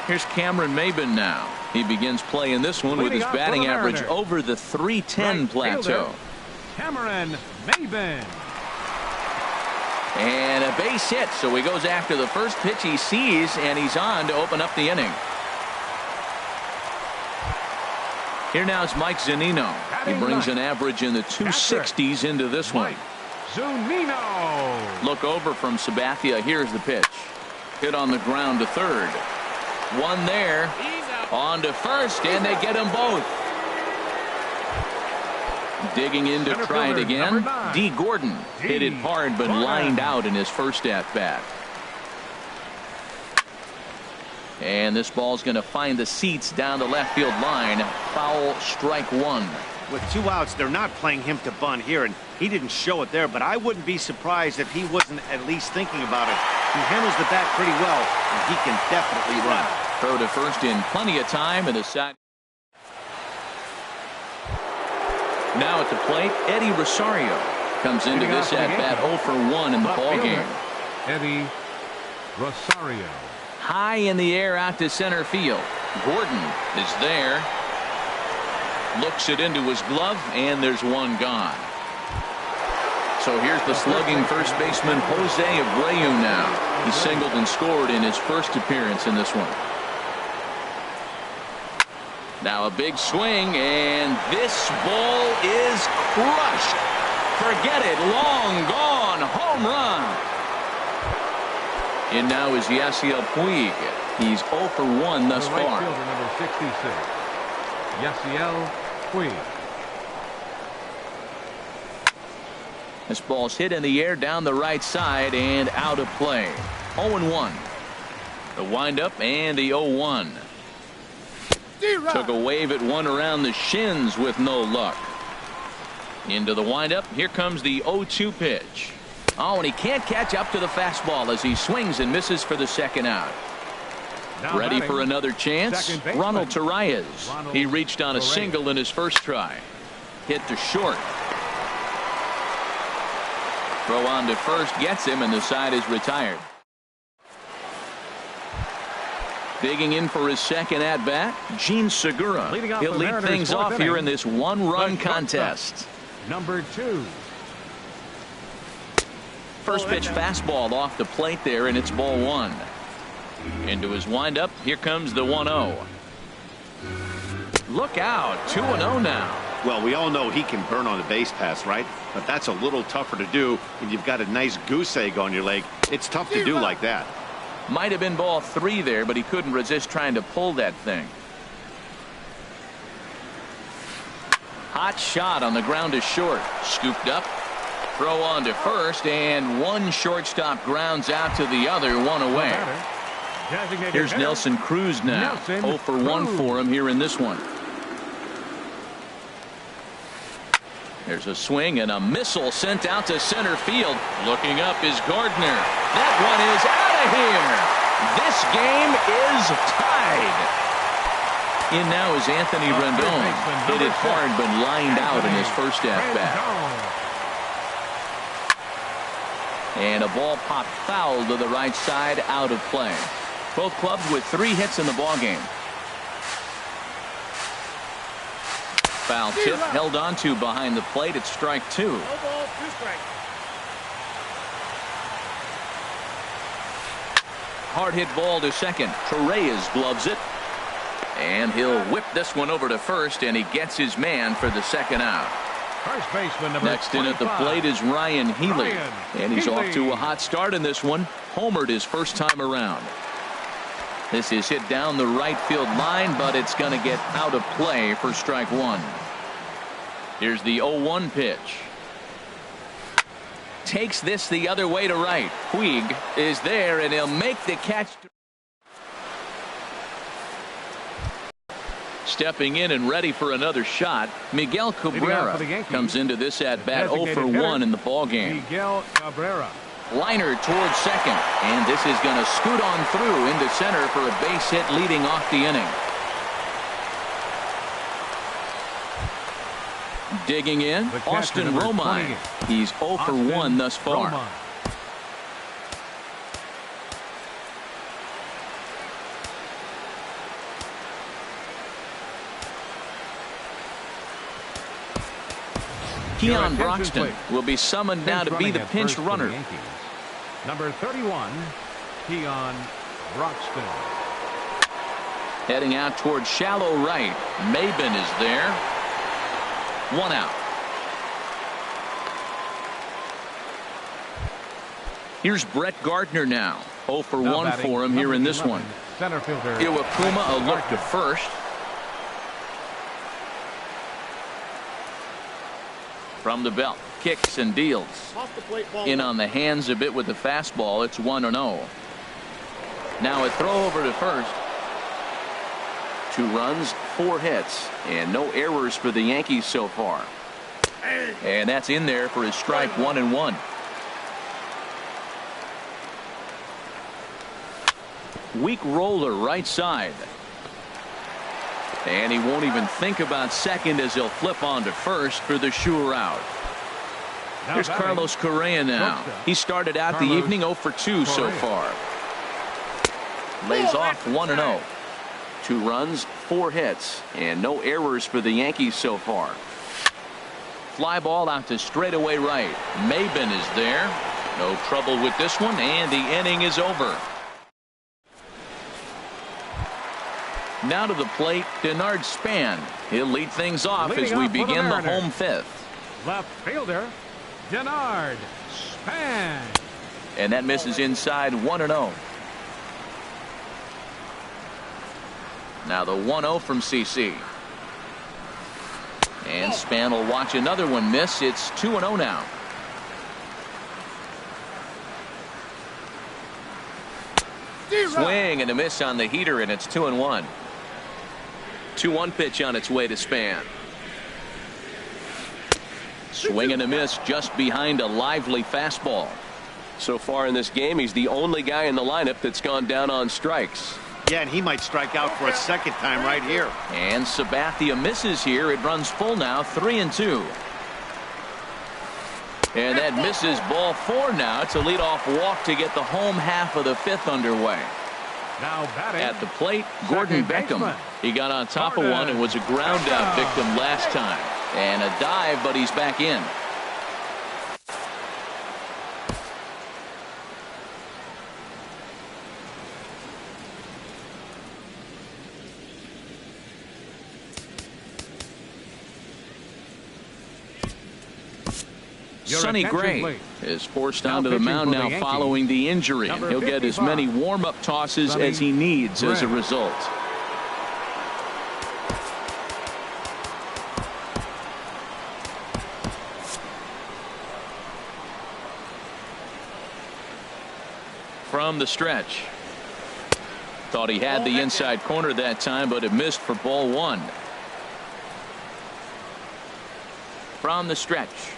Here's Cameron Maben now. He begins play in this one with his batting average over the 310 plateau. Cameron Maben. And a base hit, so he goes after the first pitch he sees, and he's on to open up the inning. Here now is Mike Zunino. He brings an average in the 260s into this one. Zunino. Look over from Sabathia. Here's the pitch. Hit on the ground to third. One there. On to first, and they get them both. Digging in to try it again. D. Gordon hit it hard but lined out in his first at-bat. And this ball's going to find the seats down the left field line. Foul, strike one. With 2 outs, they're not playing him to bunt here, and he didn't show it there, but I wouldn't be surprised if he wasn't at least thinking about it. He handles the bat pretty well, and he can definitely run. Throw to first in plenty of time, and the side. Now at the plate, Eddie Rosario comes into this at-bat 0 for 1 in the ballgame. Eddie Rosario. High in the air out to center field. Gordon is there. Looks it into his glove, and there's one gone. So here's the slugging first baseman Jose Abreu now. He singled and scored in his first appearance in this one. Now a big swing, and this ball is crushed. Forget it. Long gone. Home run. And now is Yasiel Puig. He's 0 for 1 thus far. Right fielder, number 66, Yasiel Puig. This ball's hit in the air down the right side and out of play. 0-1. The windup and the 0-1. Took a wave at one around the shins with no luck. Into the windup. Here comes the 0-2 pitch. Oh, and he can't catch up to the fastball as he swings and misses for the second out. Now ready batting, for another chance. Ronald Torreyes. He reached on a single in his first try. Hit to short. Throw on to first gets him, and the side is retired. Digging in for his second at bat, Gene Segura. He'll lead things off here in this one-run contest. Number 2. First pitch fastball off the plate there, and it's ball 1. Into his windup. Here comes the 1-0. Look out. 2-0 now. Well, we all know he can burn on a base pass, right? But that's a little tougher to do when you've got a nice goose egg on your leg. It's tough to do like that. Might have been ball 3 there, but he couldn't resist trying to pull that thing. Hot shot on the ground to short. Scooped up. Throw on to first, and one shortstop grounds out to the other, one away. Here's Nelson Cruz now. 0 for 1 for him here in this one. There's a swing and a missile sent out to center field. Looking up is Gardner. That one is out of here. This game is tied. In now is Anthony Rendon. Hit it hard but lined out in his first at-bat. And a ball popped foul to the right side, out of play. Both clubs with 3 hits in the ballgame. Foul tip held on to behind the plate. It's strike 2. No balls, 2 strikes. Hard hit ball to second. Torreyes gloves it. And he'll whip this one over to first, and he gets his man for the second out. First baseman number Next in at the plate is Ryan Healy. And he's off to a hot start in this one. Homered his first time around. This is hit down the right field line, but it's going to get out of play for strike 1. Here's the 0-1 pitch. Takes this the other way to right. Puig is there, and he'll make the catch. Stepping in and ready for another shot, Miguel Cabrera comes into this at-bat 0 for 1 in the ballgame. Miguel Cabrera. Liner towards second, and this is going to scoot on through into center for a base hit leading off the inning. Digging in, Austin Romine. He's 0 for 1 thus far. Keon Broxton will be summoned now to be the pinch runner. Number 31, Keon Broxton. Heading out towards shallow right. Maben is there. 1 out. Here's Brett Gardner now. 0 for 1 for him here in this one. Center fielder Iwakuma a look to first. From the belt, kicks and deals. In on the hands a bit with the fastball. It's 1-0. Now a throw over to first. 2 runs, 4 hits, and no errors for the Yankees so far. And that's in there for his strike 1-1. Weak roller right side. And he won't even think about second as he'll flip on to first for the sure out. Here's Carlos Correa now. He started out the evening 0 for 2 so far. Lays off 1-0. 2 runs, 4 hits, and no errors for the Yankees so far. Fly ball out to straightaway right. Maben is there. No trouble with this one, and the inning is over. Now to the plate, Denard Span. He'll lead things off as we begin the home 5th. Left fielder, Denard Span. And that misses inside 1-0. Now the 1-0 from CC. And Span will watch another one miss. It's 2-0 now. Swing and a miss on the heater, and it's 2-1. 2-1 pitch on its way to Span. Swing and a miss just behind a lively fastball. So far in this game, he's the only guy in the lineup that's gone down on strikes. Yeah, and he might strike out for a second time right here. And Sabathia misses here. It runs full now, 3-2. And that misses ball 4 now. It's a leadoff walk to get the home half of the 5th underway. Now batting at the plate, Gordon Beckham. He got on top of one and was a ground out victim last time. And a dive, but he's back in. Sonny Gray is forced onto the mound now following the injury. And he'll get as many warm-up tosses as he needs as a result. From the stretch. Thought he had the inside corner that time, but it missed for ball 1. From the stretch.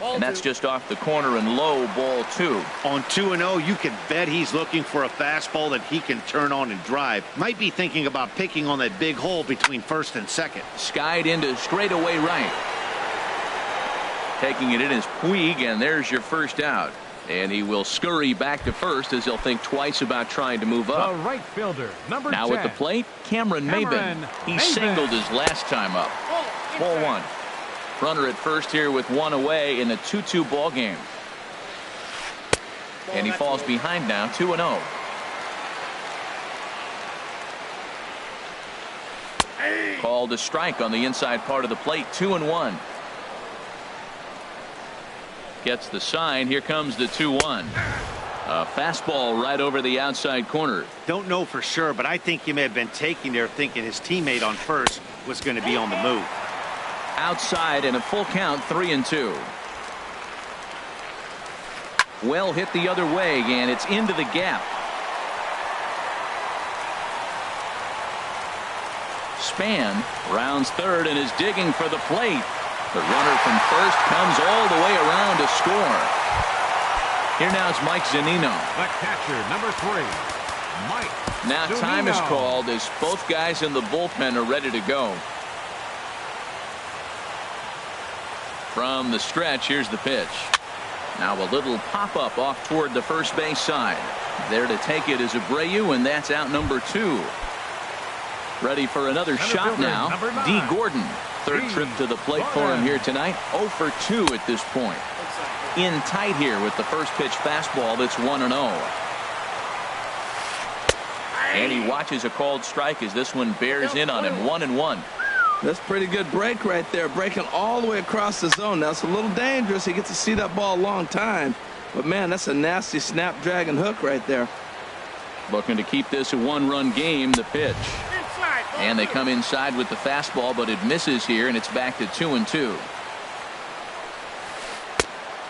And that's just off the corner and low, ball 2. On 2-0, you can bet he's looking for a fastball that he can turn on and drive. Might be thinking about picking on that big hole between first and second. Skied into straightaway right. Taking it in is Puig, and there's your first out. And he will scurry back to first as he'll think twice about trying to move up. The right fielder, number now 10. At the plate, Cameron Maben. He singled his last time up. Ball 1. Runner at first here with 1 away in a 2-2 ball game. And he falls behind now, 2-0. Called a strike on the inside part of the plate, 2-1. Gets the sign. Here comes the 2-1. A fastball right over the outside corner. Don't know for sure, but I think he may have been taking there thinking his teammate on first was going to be on the move. Outside and a full count, 3-2. Well hit the other way, and it's into the gap. Span rounds third and is digging for the plate. The runner from first comes all the way around to score. Here now is Mike Zunino. The catcher, number 3, Mike Now Zunino. Time is called as both guys in the bullpen are ready to go. From the stretch, here's the pitch. Now a little pop-up off toward the first base side. There to take it is Abreu, and that's out number 2. Ready for another shot now. D. Gordon. Third trip to the plate for him here tonight. 0 for 2 at this point. In tight here with the first pitch fastball that's 1-0. And he watches a called strike as this one bears in on him. 1-1. That's pretty good break right there, breaking all the way across the zone. Now it's a little dangerous. He gets to see that ball a long time, but man, that's a nasty snapdragon hook right there. Looking to keep this a 1-run game. The pitch, and they come inside with the fastball, but it misses here, and it's back to 2-2.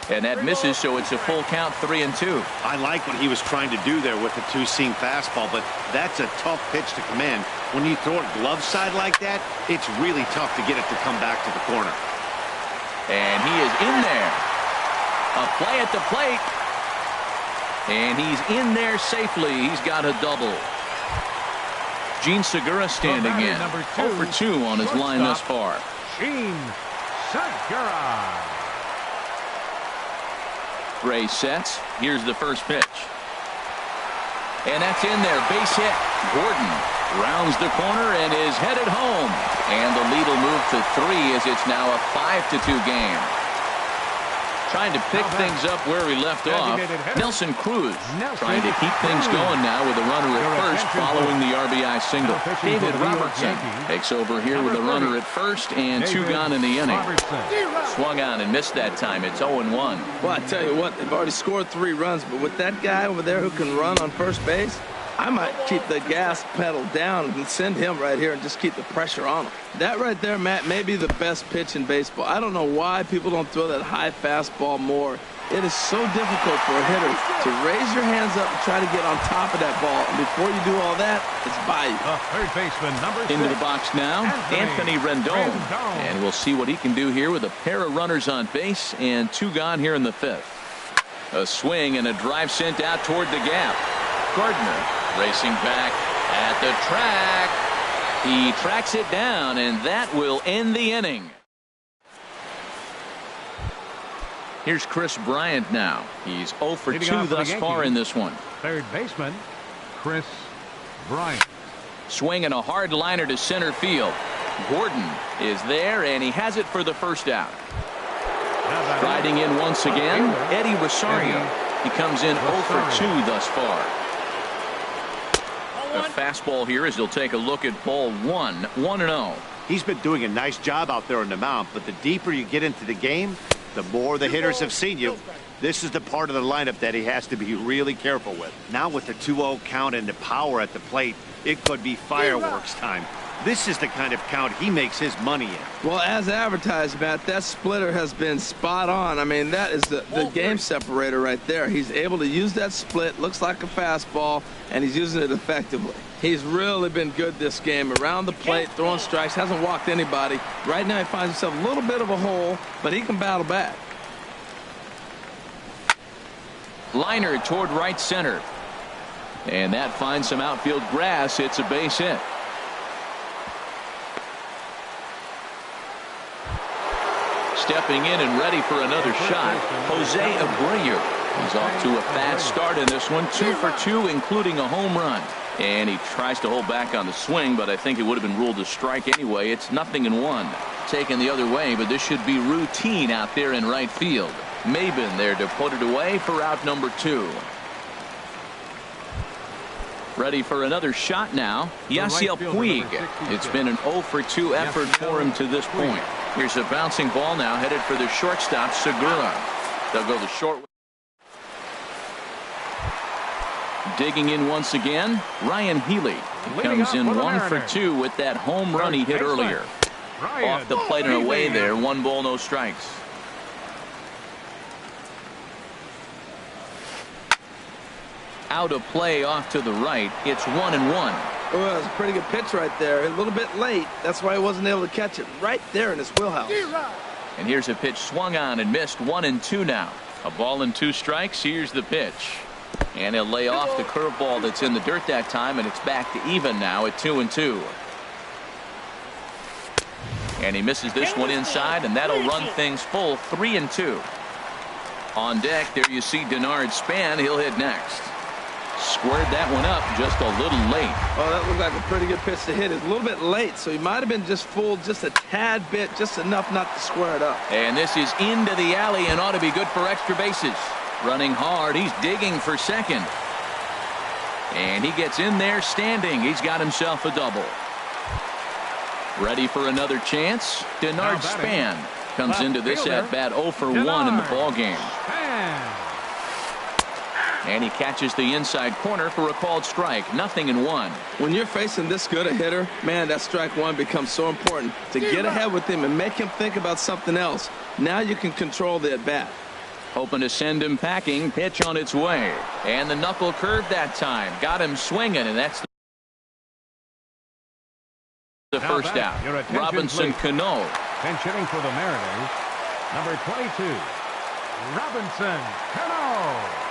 And that misses, so it's a full count, 3-2. I like what he was trying to do there with the 2-seam fastball, but that's a tough pitch to command. When you throw it glove side like that, it's really tough to get it to come back to the corner. And he is in there. A play at the plate. And he's in there safely. He's got a double. Gene Segura standing in. 0 for 2 on his line thus far. Gene Segura. Gray sets. Here's the first pitch. And that's in there. Base hit. Gordon Rounds the corner and is headed home. And the lead will move to 3 as it's now a 5-2 game. Trying to pick things up where he left off. Nelson Cruz trying to keep things going now with a runner at first following the RBI single. David Robertson takes over here with a runner at first and 2 gone in the inning. Swung on and missed that time. It's 0-1. Well, I tell you what, they've already scored 3 runs, but with that guy over there who can run on first base, I might keep the gas pedal down and send him right here and just keep the pressure on him. That right there, Matt, may be the best pitch in baseball. I don't know why people don't throw that high fastball more. It is so difficult for a hitter to raise your hands up and try to get on top of that ball. And before you do all that, it's by you. Third baseman, number 6. Into the box now, Anthony Rendon. And we'll see what he can do here with a pair of runners on base and 2 gone here in the 5th. A swing and a drive sent out toward the gap. Gardner racing back at the track. He tracks it down, and that will end the inning. Here's Chris Bryant now. He's 0 for 2 thus far in this one. Third baseman, Chris Bryant. Swinging a hard liner to center field. Gordon is there, and he has it for the first out. Riding in once again, Eddie Rosario. He comes in 0 for 2 thus far. A fastball here as he'll take a look at ball 1, 1-0. He's been doing a nice job out there on the mound, but the deeper you get into the game, the more the hitters have seen you. This is the part of the lineup that he has to be really careful with. Now with the 2-0 count and the power at the plate, it could be fireworks time. This is the kind of count he makes his money in. Well, as advertised, Matt, that splitter has been spot on. I mean, that is the game separator right there. He's able to use that split, looks like a fastball, and he's using it effectively. He's really been good this game. Around the plate, throwing strikes, hasn't walked anybody. Right now he finds himself a little bit of a hole, but he can battle back. Liner toward right center. And that finds some outfield grass. It's a base hit. Stepping in and ready for another shot, Jose Abreu. He's off to a fast start in this one, 2 for 2, including a home run. And he tries to hold back on the swing, but I think it would have been ruled a strike anyway. It's 0-1. Taken the other way, but this should be routine out there in right field. Maben there to put it away for out number 2. Ready for another shot now, Yasiel Puig. It's been an 0 for 2 effort for him to this point. Here's a bouncing ball now headed for the shortstop, Segura. They'll go the short. Digging in once again, Ryan Healy. He comes in 1 for 2 with that home run he hit earlier. Off the plate and away there, 1 ball, no strikes. Out of play off to the right. It's 1-1. Oh, that was a pretty good pitch right there. A little bit late. That's why he wasn't able to catch it right there in his wheelhouse. And here's a pitch swung on and missed. 1-2 now. A ball and 2 strikes. Here's the pitch. And he'll lay off the curveball that's in the dirt that time, and it's back to even now at 2-2. And he misses this one inside, and that'll run things full 3-2. On deck, there you see Denard Span. He'll hit next. Squared that one up just a little late. Oh, that looked like a pretty good pitch to hit. It's a little bit late, so he might have been just fooled just a tad bit, just enough not to square it up. And this is into the alley and ought to be good for extra bases. Running hard, he's digging for second. And he gets in there standing. He's got himself a double. Ready for another chance? Denard Span comes into this at bat 0 for 1 in the ball game. And he catches the inside corner for a called strike. 0-1. When you're facing this good a hitter, man, that strike 1 becomes so important to get ahead with him and make him think about something else. Now you can control the at bat. Hoping to send him packing. Pitch on its way. And the knuckle curve that time. Got him swinging, and that's the first out. Robinson Cano. Pinch hitting for the Mariners, number 22, Robinson Cano.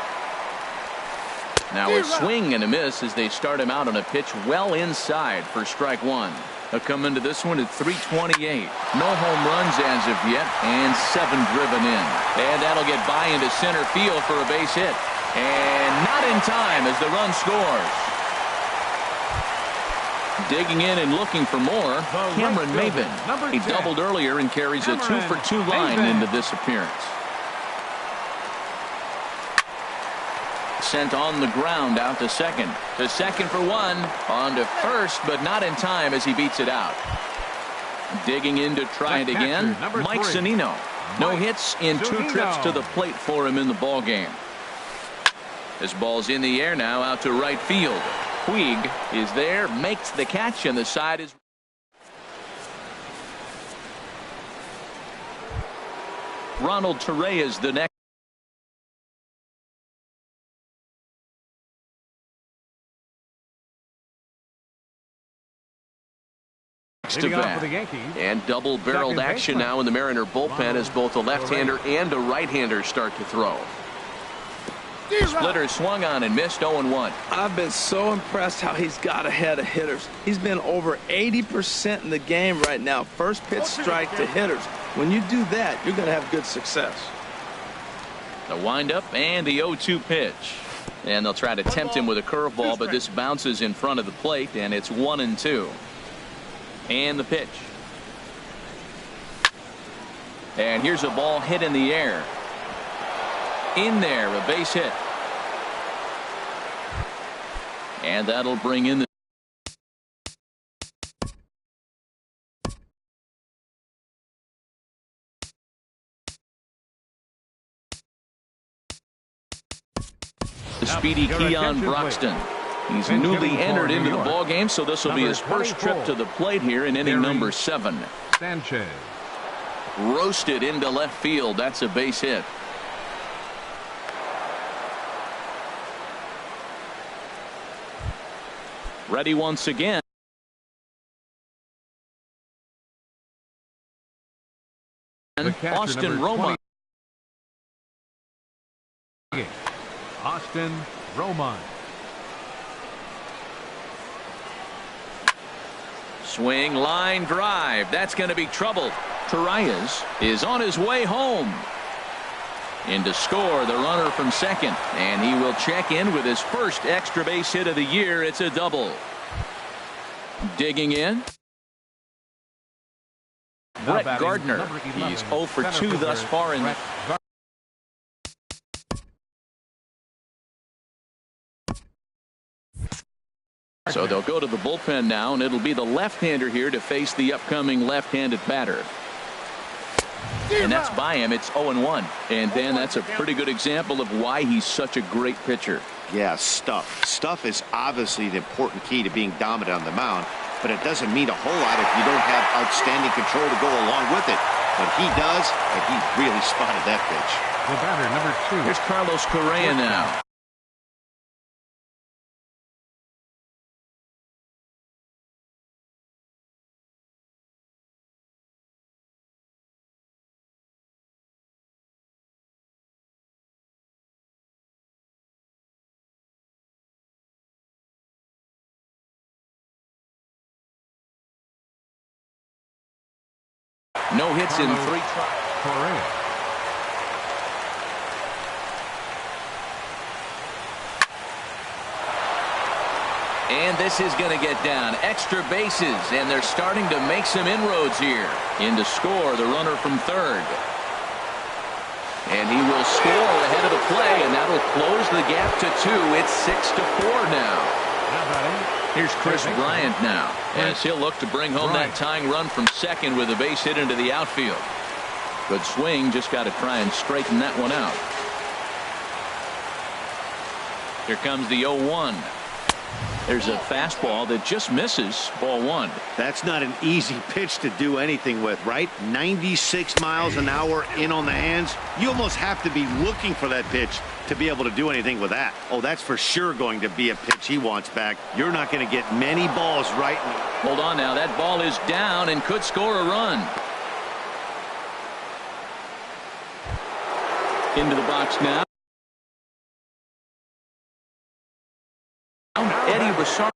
Now a swing and a miss as they start him out on a pitch well inside for strike 1. They'll come into this one at 328. No home runs as of yet, and 7 driven in. And that'll get by into center field for a base hit. And not in time as the run scores. Digging in and looking for more, Cameron Maven. He doubled earlier and carries a 2-for-2 line into this appearance. Sent on the ground out to second. To second for one. On to first, but not in time as he beats it out. Digging in to try it again, Mike Zunino. No hits in 2 trips to the plate for him in the ball game. This ball's in the air now out to right field. Puig is there, makes the catch, and the side is. Ronald Torrey is the next. To bat. And double-barreled action now in the Mariner bullpen as both a left-hander and a right-hander start to throw. Splitter swung on and missed 0-1. I've been so impressed how he's got ahead of hitters. He's been over 80% in the game right now. First pitch strike to hitters. When you do that, you're going to have good success. The windup and the 0-2 pitch. And they'll try to tempt him with a curveball, but this bounces in front of the plate, and it's 1-2. And the pitch. And here's a ball hit in the air. In there, a base hit. And that'll bring in the speedy Keon Broxton. He's newly entered into the ball game, so this will be his first trip to the plate here in inning number 7. Sanchez. Roasted into left field. That's a base hit. Ready once again. Austin Romine. Austin Romine. Swing, line drive. That's going to be trouble. Torreyes is on his way home. In to score the runner from second, and he will check in with his first extra base hit of the year. It's a double. Digging in, Brett Gardner. He's 0 for 2 thus far in the. So they'll go to the bullpen now, and it'll be the left-hander here to face the upcoming left-handed batter. And that's by him. It's 0-1. And then that's a pretty good example of why he's such a great pitcher. Yeah, stuff. Stuff is obviously the important key to being dominant on the mound, but it doesn't mean a whole lot if you don't have outstanding control to go along with it. But he does, and he really spotted that pitch. The batter, number 2. Here's Carlos Correa now. No hits in 3 tries. And this is going to get down. Extra bases, and they're starting to make some inroads here. In to score the runner from third. And he will score ahead of the play, and that'll close the gap to 2. It's 6-4 now. Here's Chris Bryant now, as he'll look to bring home that tying run from second with a base hit into the outfield. Good swing, just got to try and straighten that one out. Here comes the 0-1. There's a fastball that just misses, ball 1. That's not an easy pitch to do anything with, right? 96 miles an hour in on the hands. You almost have to be looking for that pitch to be able to do anything with that. Oh, that's for sure going to be a pitch he wants back. You're not going to get many balls right. Hold on now. That ball is down and could score a run. Into the box now. Eddie Rosario.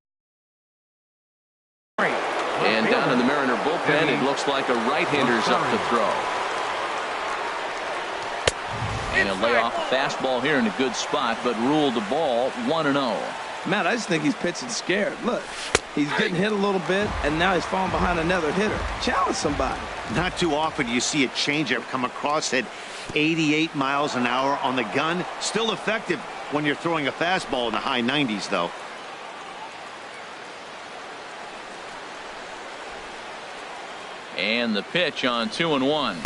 And down in the Mariner bullpen, it looks like a right-hander's up to throw. And he'll lay off a fastball here in a good spot, but ruled the ball 1-0. Matt, I just think he's pitching scared. Look, he's getting hit a little bit, and now he's falling behind another hitter. Challenge somebody. Not too often do you see a changeup come across at 88 miles an hour on the gun. Still effective when you're throwing a fastball in the high 90s, though. And the pitch on 2-1.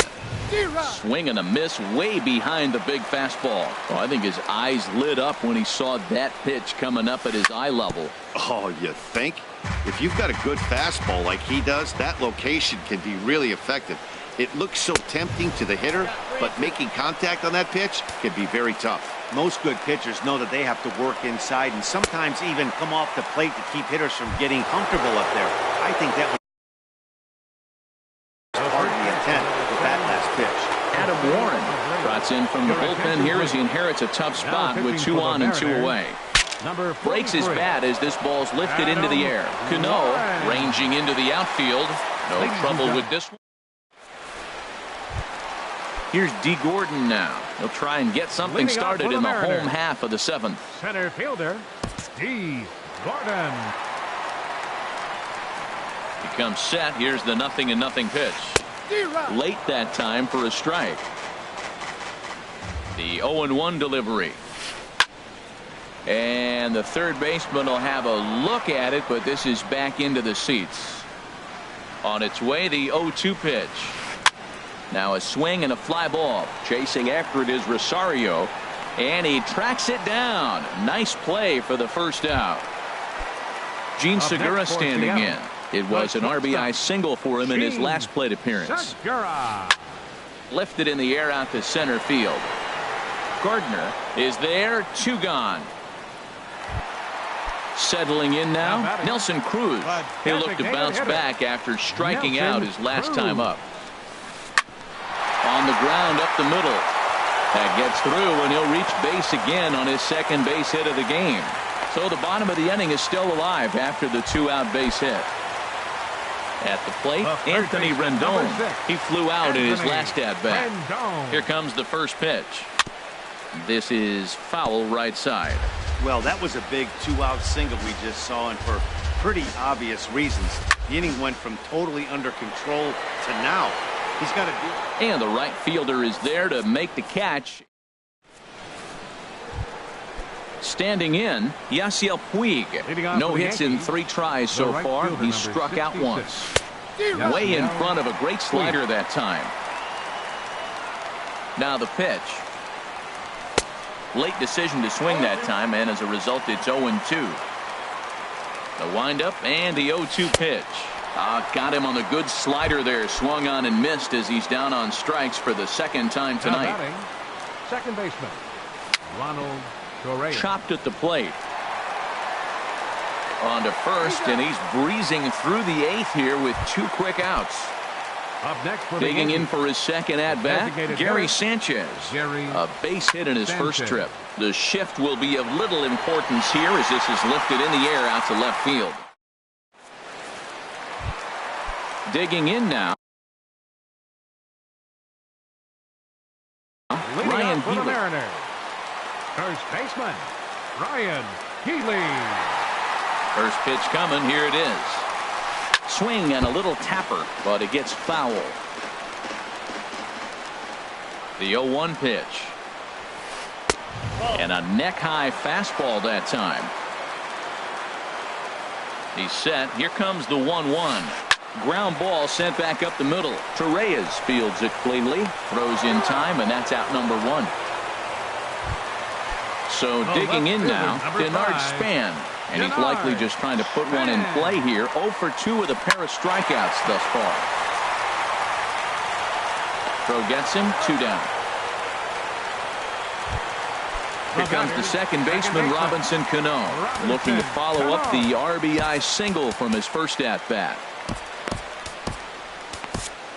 Swing and a miss way behind the big fastball. Oh, I think his eyes lit up when he saw that pitch coming up at his eye level. Oh, you think? If you've got a good fastball like he does, that location can be really effective. It looks so tempting to the hitter, but making contact on that pitch can be very tough. Most good pitchers know that they have to work inside and sometimes even come off the plate to keep hitters from getting comfortable up there. I think that was part of the intent with that last pitch. Adam Warren trots in from the bullpen here as he inherits a tough spot with 2 on and 2 away. Breaks his bat as this ball's lifted into the air. Cano ranging into the outfield. No trouble with this one. Here's D. Gordon now. He'll try and get something started in the home half of the 7th. Center fielder, D. Gordon. He comes set. Here's the 0-0 pitch. Late that time for a strike. The 0-1 delivery. And the third baseman will have a look at it, but this is back into the seats. On its way, the 0-2 pitch. Now a swing and a fly ball. Chasing after it is Rosario, and he tracks it down. Nice play for the first out. Gene Segura standing in. It was an RBI single for him in his last plate appearance. Lifted in the air out to center field. Gardner is there. 2 gone. Settling in now, Nelson Cruz. He'll look to bounce back after striking out his last time up. On the ground up the middle. That gets through, and he'll reach base again on his second base hit of the game. So the bottom of the inning is still alive after the 2-out base hit. At the plate, Anthony Rendon. He flew out in his last at-bat. Here comes the first pitch. This is foul right side. Well, that was a big 2-out single we just saw, and for pretty obvious reasons. The inning went from totally under control to now. He's got to do it. And the right fielder is there to make the catch. Standing in, Yasiel Puig. No hits in 3 tries so far. He's struck out once. Way in front of a great slider that time. Now the pitch. Late decision to swing that time, and as a result, it's 0-2. The windup and the 0-2 pitch. Got him on the good slider there. Swung on and missed as he's down on strikes for the second time tonight. Second baseman, Ronald Correa. Chopped at the plate. On to first, and he's breezing through the 8th here with 2 quick outs. Up next for digging in for his second at-bat, Gary Sanchez. A base hit in his first trip. The shift will be of little importance here as this is lifted in the air out to left field. Digging in now, Ryan Healy. First baseman, Ryan Healy. First pitch coming. Here it is. Swing and a little tapper, but it gets foul. The 0-1 pitch. And a neck-high fastball that time. He's set. Here comes the 1-1. Ground ball sent back up the middle. Torreyes fields it cleanly. Throws in time, and that's out number 1. So digging in now, Denard Span. And he's likely just trying to put one in play here. 0 for 2 with a pair of strikeouts thus far. Throw gets him. 2 down. Here comes the second baseman, Robinson Cano, looking to follow up the RBI single from his first at-bat.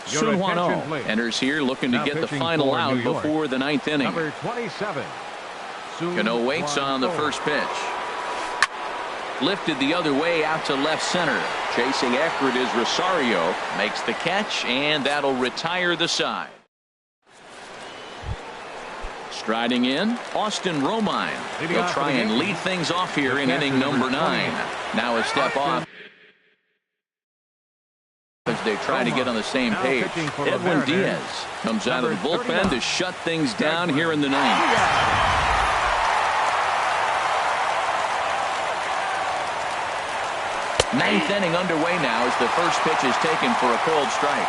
Sun Hwan Oh enters here looking to get the final out before the 9th inning. Number 27. Cano waits on the first pitch. Lifted the other way out to left center. Chasing after it is Rosario. Makes the catch, and that'll retire the side. Striding in, Austin Romine. He'll try and lead things off here in inning number 9. Now a step off as they try to get on the same page. Edwin Diaz comes out of the bullpen to shut things down here in the 9th. Ninth inning underway now as the first pitch is taken for a cold strike.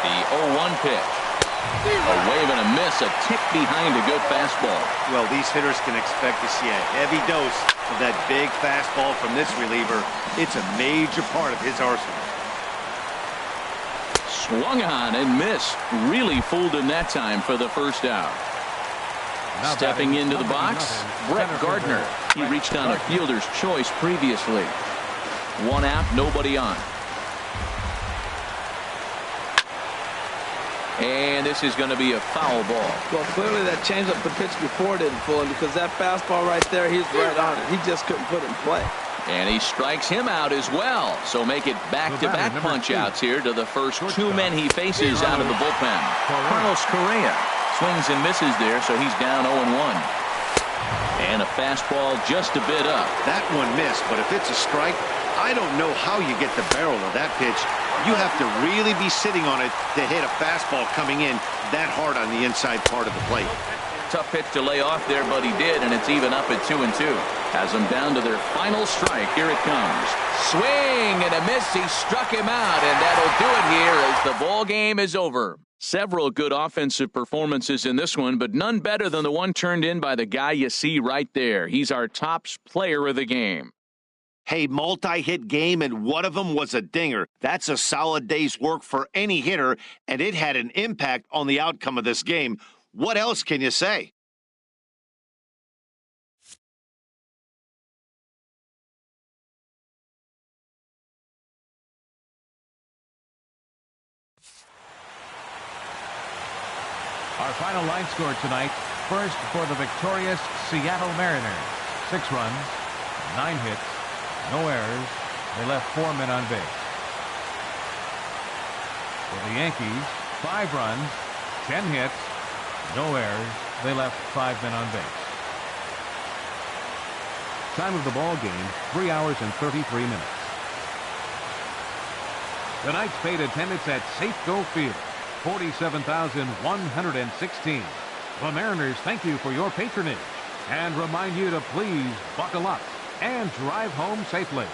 The 0-1 pitch. A wave and a miss, a tick behind a good fastball. Well, these hitters can expect to see a heavy dose of that big fastball from this reliever. It's a major part of his arsenal. Swung on and missed. Really fooled him that time for the first out. Stepping into the box, Brett Gardner. He reached on a fielder's choice previously. One out, nobody on. And this is going to be a foul ball. Well, clearly that changeup the pitch before didn't fool him, because that fastball right there, he's right on it. He just couldn't put it in play. And he strikes him out as well. So make it back-to-back punch-outs here to the first 2 men he faces out of the bullpen. Carlos Correa swings and misses there, so he's down 0-1. And a fastball just a bit up. That one missed, but if it's a strike, I don't know how you get the barrel of that pitch. You have to really be sitting on it to hit a fastball coming in that hard on the inside part of the plate. Tough pitch to lay off there, but he did, and it's even up at 2-2. Has them down to their final strike. Here it comes. Swing and a miss. He struck him out, and that'll do it here as the ball game is over. Several good offensive performances in this one, but none better than the one turned in by the guy you see right there. He's our top player of the game. Hey, multi-hit game, and one of them was a dinger. That's a solid day's work for any hitter, and it had an impact on the outcome of this game. What else can you say? Our final line score tonight. First for the victorious Seattle Mariners. 6 runs, 9 hits, no errors. They left 4 men on base. For the Yankees, 5 runs, 10 hits, no errors. They left 5 men on base. Time of the ball game, 3 hours and 33 minutes. Tonight's paid attendance at Safeco Field, 47,116. The Mariners thank you for your patronage and remind you to please buckle up and drive home safely.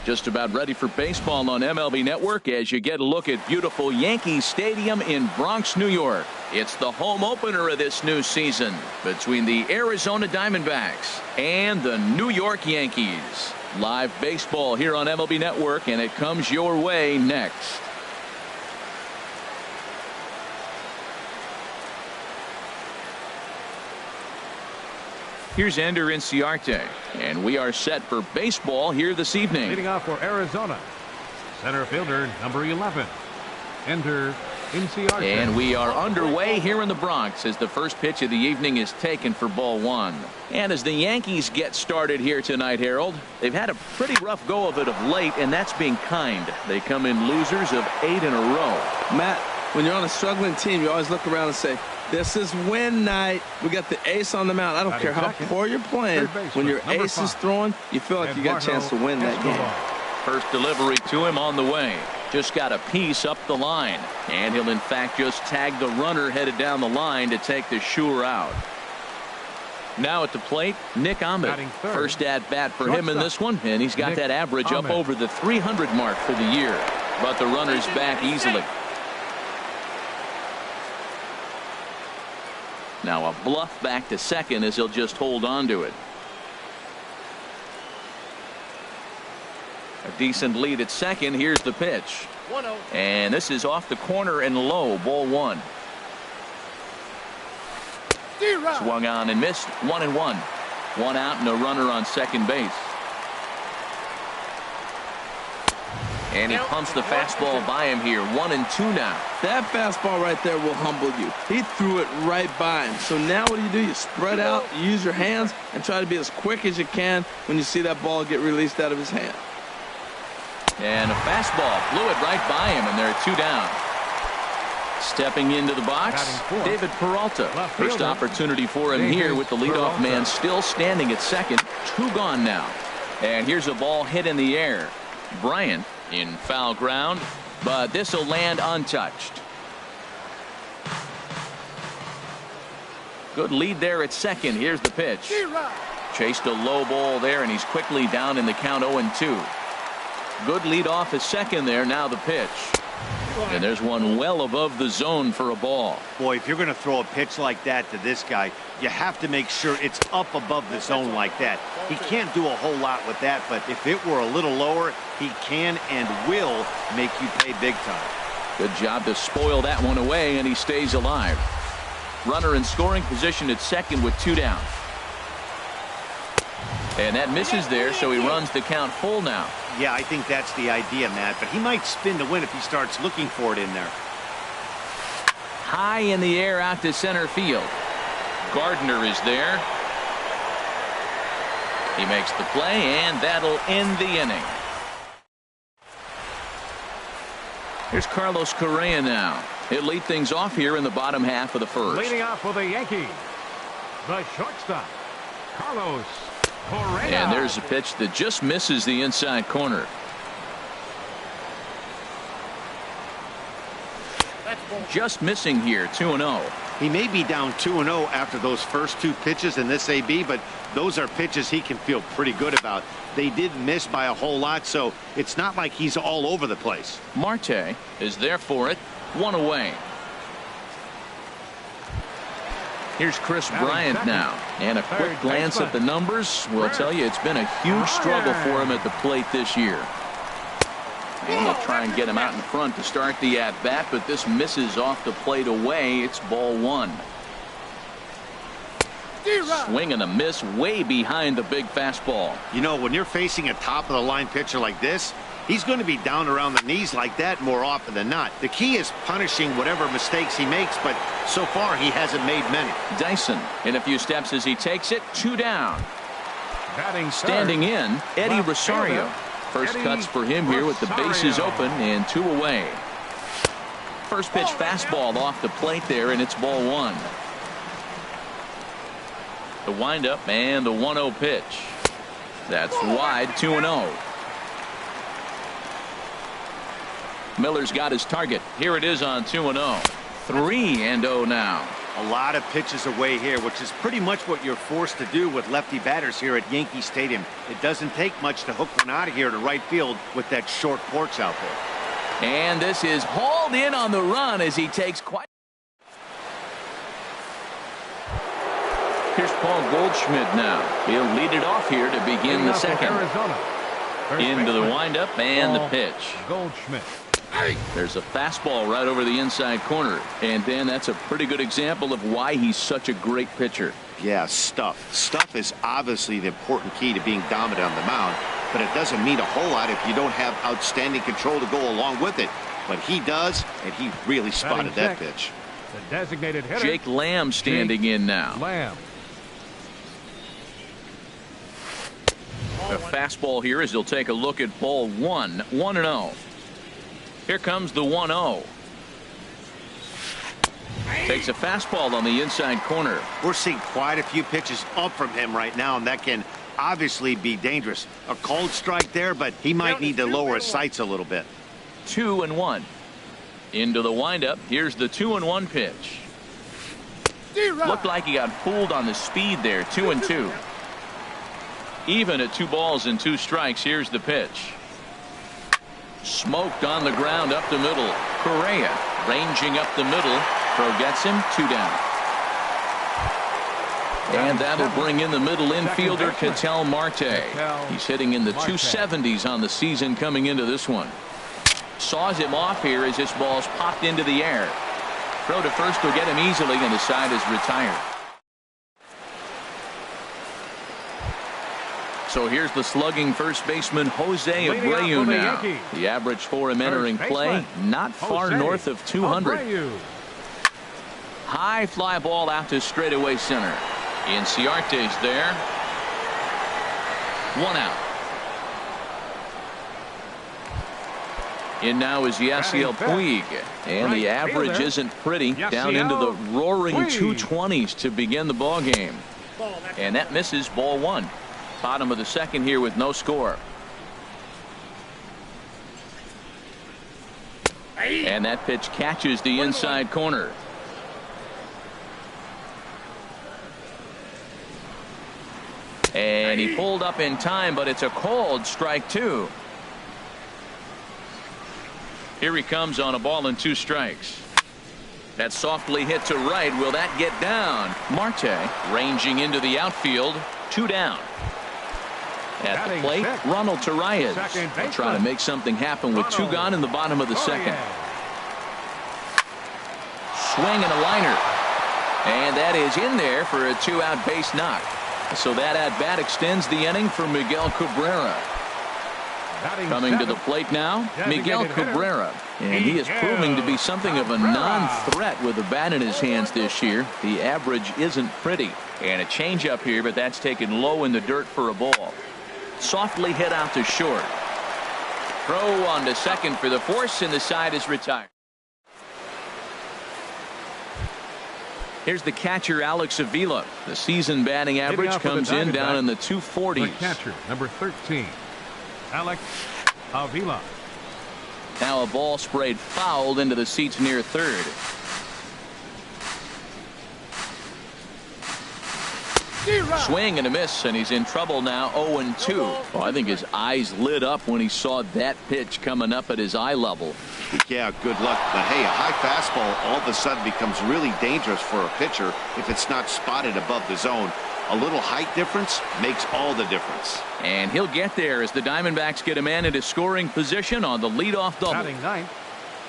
Just about ready for baseball on MLB Network as you get a look at beautiful Yankee Stadium in Bronx, New York. It's the home opener of this new season between the Arizona Diamondbacks and the New York Yankees. Live baseball here on MLB Network, and it comes your way next. Here's Ender Inciarte, and we are set for baseball here this evening. Leading off for Arizona, center fielder number 11, Ender Inciarte. And we are underway here in the Bronx as the first pitch of the evening is taken for ball one. And as the Yankees get started here tonight, Harold, they've had a pretty rough go of it of late, and that's being kind. They come in losers of 8 in a row. Matt, when you're on a struggling team, you always look around and say, this is win night. We got the ace on the mound. I don't care how poor you're playing. When your ace is throwing, you feel like you got a chance to win that game. First delivery to him on the way. Just got a piece up the line. And he'll in fact just tag the runner headed down the line to take the sure out. Now at the plate, Nick Ahmed. First at bat for him in this one, and he's got that average up over the 300 mark for the year. But the runner's back easily. Now a bluff back to second as he'll just hold on to it. A decent lead at second. Here's the pitch. 1-0. And this is off the corner and low. Ball one. Swung on and missed. 1-1. One out and a runner on second base. And he pumps the fastball by him here. 1-2 now. That fastball right there will humble you. He threw it right by him. So now what do? You spread out, you use your hands, and try to be as quick as you can when you see that ball get released out of his hand. And a fastball blew it right by him, and there are 2 down. Stepping into the box, David Peralta. First opportunity for him here with the leadoff man still standing at second. 2 gone now. And here's a ball hit in the air. Bryant in foul ground, but this will land untouched. Good lead there at second. Here's the pitch. Chased a low ball there, and he's quickly down in the count. 0-2. Good lead off at second there. Now the pitch. And there's one well above the zone for a ball. Boy, if you're going to throw a pitch like that to this guy, you have to make sure it's up above the zone like that. He can't do a whole lot with that, but if it were a little lower, he can and will make you pay big time. Good job to spoil that one away, and he stays alive. Runner in scoring position at second with 2 down. And that misses there, so he runs the count full now. Yeah, I think that's the idea, Matt, but he might spin to win if he starts looking for it in there. High in the air out to center field. Gardner is there. He makes the play, and that'll end the inning. Here's Carlos Correa now. He'll lead things off here in the bottom half of the first. Leading off for the Yankees, the shortstop, Carlos Correa. And there's a pitch that just misses the inside corner. Just missing here. 2-0. He may be down 2-0 after those first 2 pitches in this AB, but those are pitches he can feel pretty good about. They did miss by a whole lot, so it's not like he's all over the place. Marte is there for it. 1 away. Here's Chris Bryant now, and a quick glance at the numbers will tell you it's been a huge struggle for him at the plate this year. And they'll try and get him out in front to start the at-bat, but this misses off the plate away. It's ball 1. Swing and a miss way behind the big fastball. You know, when you're facing a top-of-the-line pitcher like this, he's going to be down around the knees like that more often than not. The key is punishing whatever mistakes he makes, but so far he hasn't made many. Dyson in a few steps as he takes it. 2 down. Standing in, Eddie Rosario. First cuts for him here with the bases open and 2 away. First pitch fastball off the plate there, and it's ball 1. The windup and the 1-0 pitch. That's wide. 2-0. Miller's got his target. Here it is on 2-0. 3-0 now. A lot of pitches away here, which is pretty much what you're forced to do with lefty batters here at Yankee Stadium. It doesn't take much to hook one out of here to right field with that short porch out there. And this is hauled in on the run as he takes quite. Here's Paul Goldschmidt now. He'll lead it off here to begin the second. Into the windup and the pitch. Goldschmidt. There's a fastball right over the inside corner. And then that's a pretty good example of why he's such a great pitcher. Yeah, stuff. Stuff is obviously the important key to being dominant on the mound, but it doesn't mean a whole lot if you don't have outstanding control to go along with it. But he does, and he really spotted that pitch. The designated hitter. Jake Lamb standing in now. Lamb. A fastball here as he'll take a look at ball 1. 1-0. Here comes the 1-0. Takes a fastball on the inside corner. We're seeing quite a few pitches up from him right now, and that can obviously be dangerous. A cold strike there, but he might need to lower his sights a little bit. 2-1. Into the windup. Here's the 2-1 pitch. Looked like he got fooled on the speed there. 2-2. Even at 2 balls and 2 strikes. Here's the pitch. Smoked on the ground up the middle. Correa ranging up the middle. Throw gets him. 2 down. And that'll bring in the middle infielder Ketel Marte. He's hitting in the 270s on the season coming into this one. Saws him off here as this ball's popped into the air. Throw to first will get him easily, and the side is retired. So here's the slugging first baseman Jose Abreu now. The average for him entering play not far north of 200. High fly ball out to straightaway center. Inciarte's there. 1 out. In now is Yasiel Puig, and the average isn't pretty, down into the roaring 220s to begin the ball game. And that misses ball 1. Bottom of the second here with no score. And that pitch catches the inside corner. And he pulled up in time, but it's a called strike 2. Here he comes on a ball and 2 strikes. That softly hit to right. Will that get down? Marte ranging into the outfield. 2 down. At the plate, Ronald Torreyes will try to make something happen with 2 gone in the bottom of the second. Swing and a liner. And that is in there for a 2-out base knock. So that at-bat extends the inning for Miguel Cabrera. Coming to the plate now, Miguel Cabrera. And he is proving to be something of a non-threat with the bat in his hands this year. The average isn't pretty. And a changeup here, but that's taken low in the dirt for a ball. Softly hit out to short. Throw on to second for the force, and the side is retired. Here's the catcher, Alex Avila. The season batting average comes in down in the 240s. The catcher, number 13, Alex Avila. Now a ball sprayed fouled into the seats near third. Swing and a miss, and he's in trouble now. 0-2. Well, I think his eyes lit up when he saw that pitch coming up at his eye level. Yeah, good luck. But hey, a high fastball all of a sudden becomes really dangerous for a pitcher if it's not spotted above the zone. A little height difference makes all the difference. And he'll get there as the Diamondbacks get a man into scoring position on the leadoff double.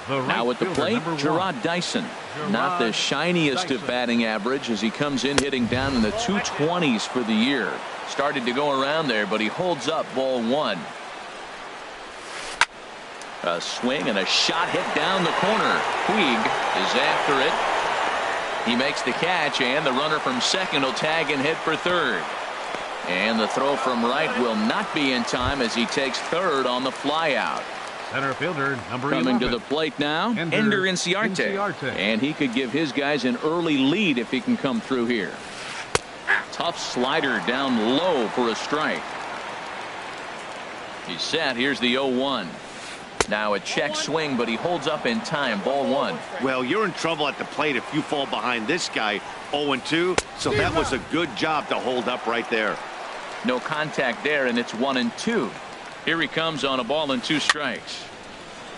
Now at the plate, Gerard Dyson. Not the shiniest of batting average as he comes in hitting down in the 220s for the year. Started to go around there, but he holds up ball 1. A swing and a shot hit down the corner. Puig is after it. He makes the catch, and the runner from second will tag and hit for third. And the throw from right will not be in time as he takes third on the flyout. Center fielder, number 11. Coming to the plate now, Ender Inciarte. And he could give his guys an early lead if he can come through here. Tough slider down low for a strike. He's set. Here's the 0-1. Now a check swing, but he holds up in time. Ball 1. Well, you're in trouble at the plate if you fall behind this guy 0-2, so that was a good job to hold up right there. No contact there, and it's 1-2. Here he comes on a ball and 2 strikes.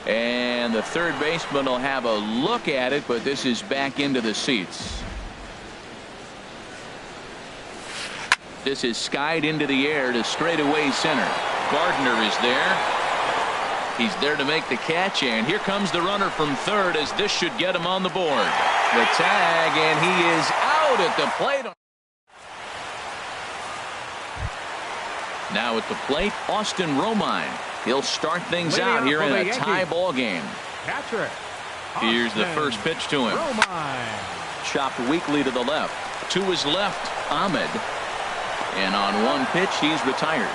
And the third baseman will have a look at it, but this is back into the seats. This is skied into the air to straightaway center. Gardner is there. He's there to make the catch, and here comes the runner from third as this should get him on the board. The tag, and he is out at the plate. Now at the plate, Austin Romine. He'll start things out here in a tie ball game. Catcher. Here's the first pitch to him. Chopped weakly to the left. To his left, Ahmed. And on one pitch, he's retired.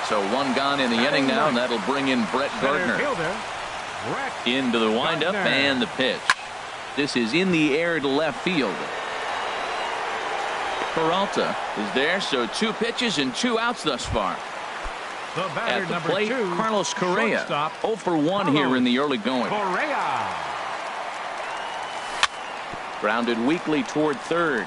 So 1 gone in the inning now, and that'll bring in Brett Gardner. Into the windup and the pitch. This is in the air to left field. Peralta is there, so 2 pitches and 2 outs thus far. At the plate, Carlos Correa. 0 for 1 here in the early going. Grounded weakly toward third.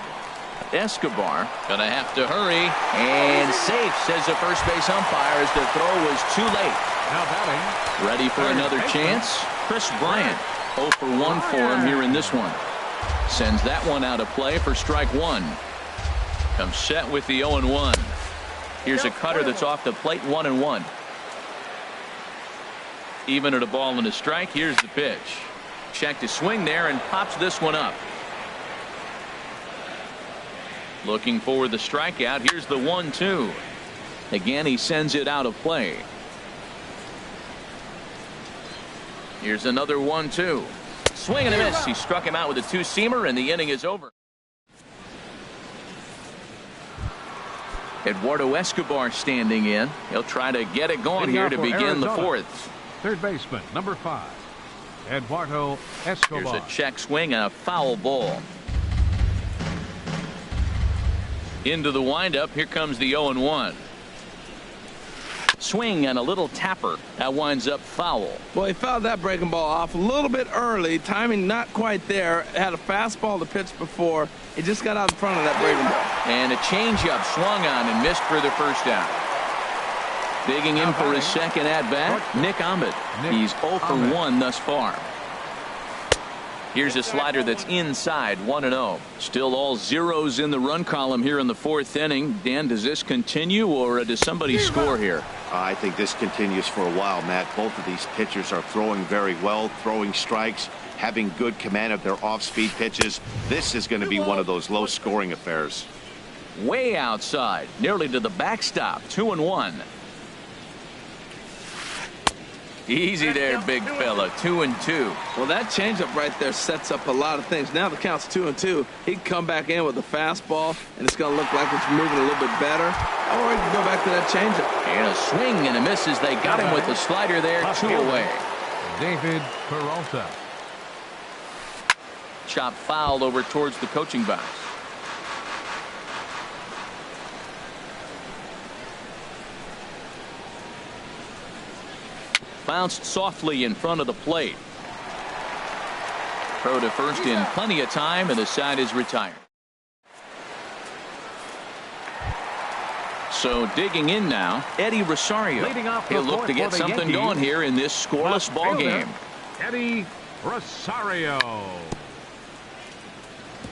Escobar gonna have to hurry, and safe, says the first base umpire, as the throw was too late. Now batting. Ready for another chance. Chris Bryant. 0 for 1 for him here in this one. Sends that one out of play for strike 1. Comes set with the 0-1. Here's a cutter that's off the plate. 1-1. Even at a ball and a strike. Here's the pitch. Check to swing there and pops this one up. Looking for the strikeout. Here's the 1-2. Again, he sends it out of play. Here's another 1-2. Swing and a miss. He struck him out with a 2-seamer, and the inning is over. Eduardo Escobar standing in. He'll try to get it going here to begin the 4th. Third baseman, number 5, Eduardo Escobar. Here's a check swing and a foul ball. Into the windup. Here comes the 0-1. Swing and a little tapper. That winds up foul. Well, he fouled that breaking ball off a little bit early. Timing not quite there. Had a fastball to pitch before. He just got out in front of that breaking ball. And a changeup swung on and missed for the first out. Digging in for his second at-bat, Nick Ahmed. He's 0 for 1 thus far. Here's a slider that's inside. 1-0. Still all zeros in the run column here in the 4th inning. Dan, does this continue, or does somebody score here? I think this continues for a while, Matt. Both of these pitchers are throwing very well, throwing strikes, having good command of their off-speed pitches. This is going to be one of those low-scoring affairs. Way outside, nearly to the backstop. 2-1. Easy there, big fella. 2-2. Well, that changeup right there sets up a lot of things. Now the count's 2-2. He can come back in with a fastball, and it's going to look like it's moving a little bit better. Or he can go back to that changeup. And a swing and a miss as they got him with the slider there. 2 away. David Peralta. Chop foul over towards the coaching box. Bounced softly in front of the plate. Throw to first in plenty of time, and the side is retired. So digging in now, Eddie Rosario. He'll look to get something going here in this scoreless ball game. Eddie Rosario.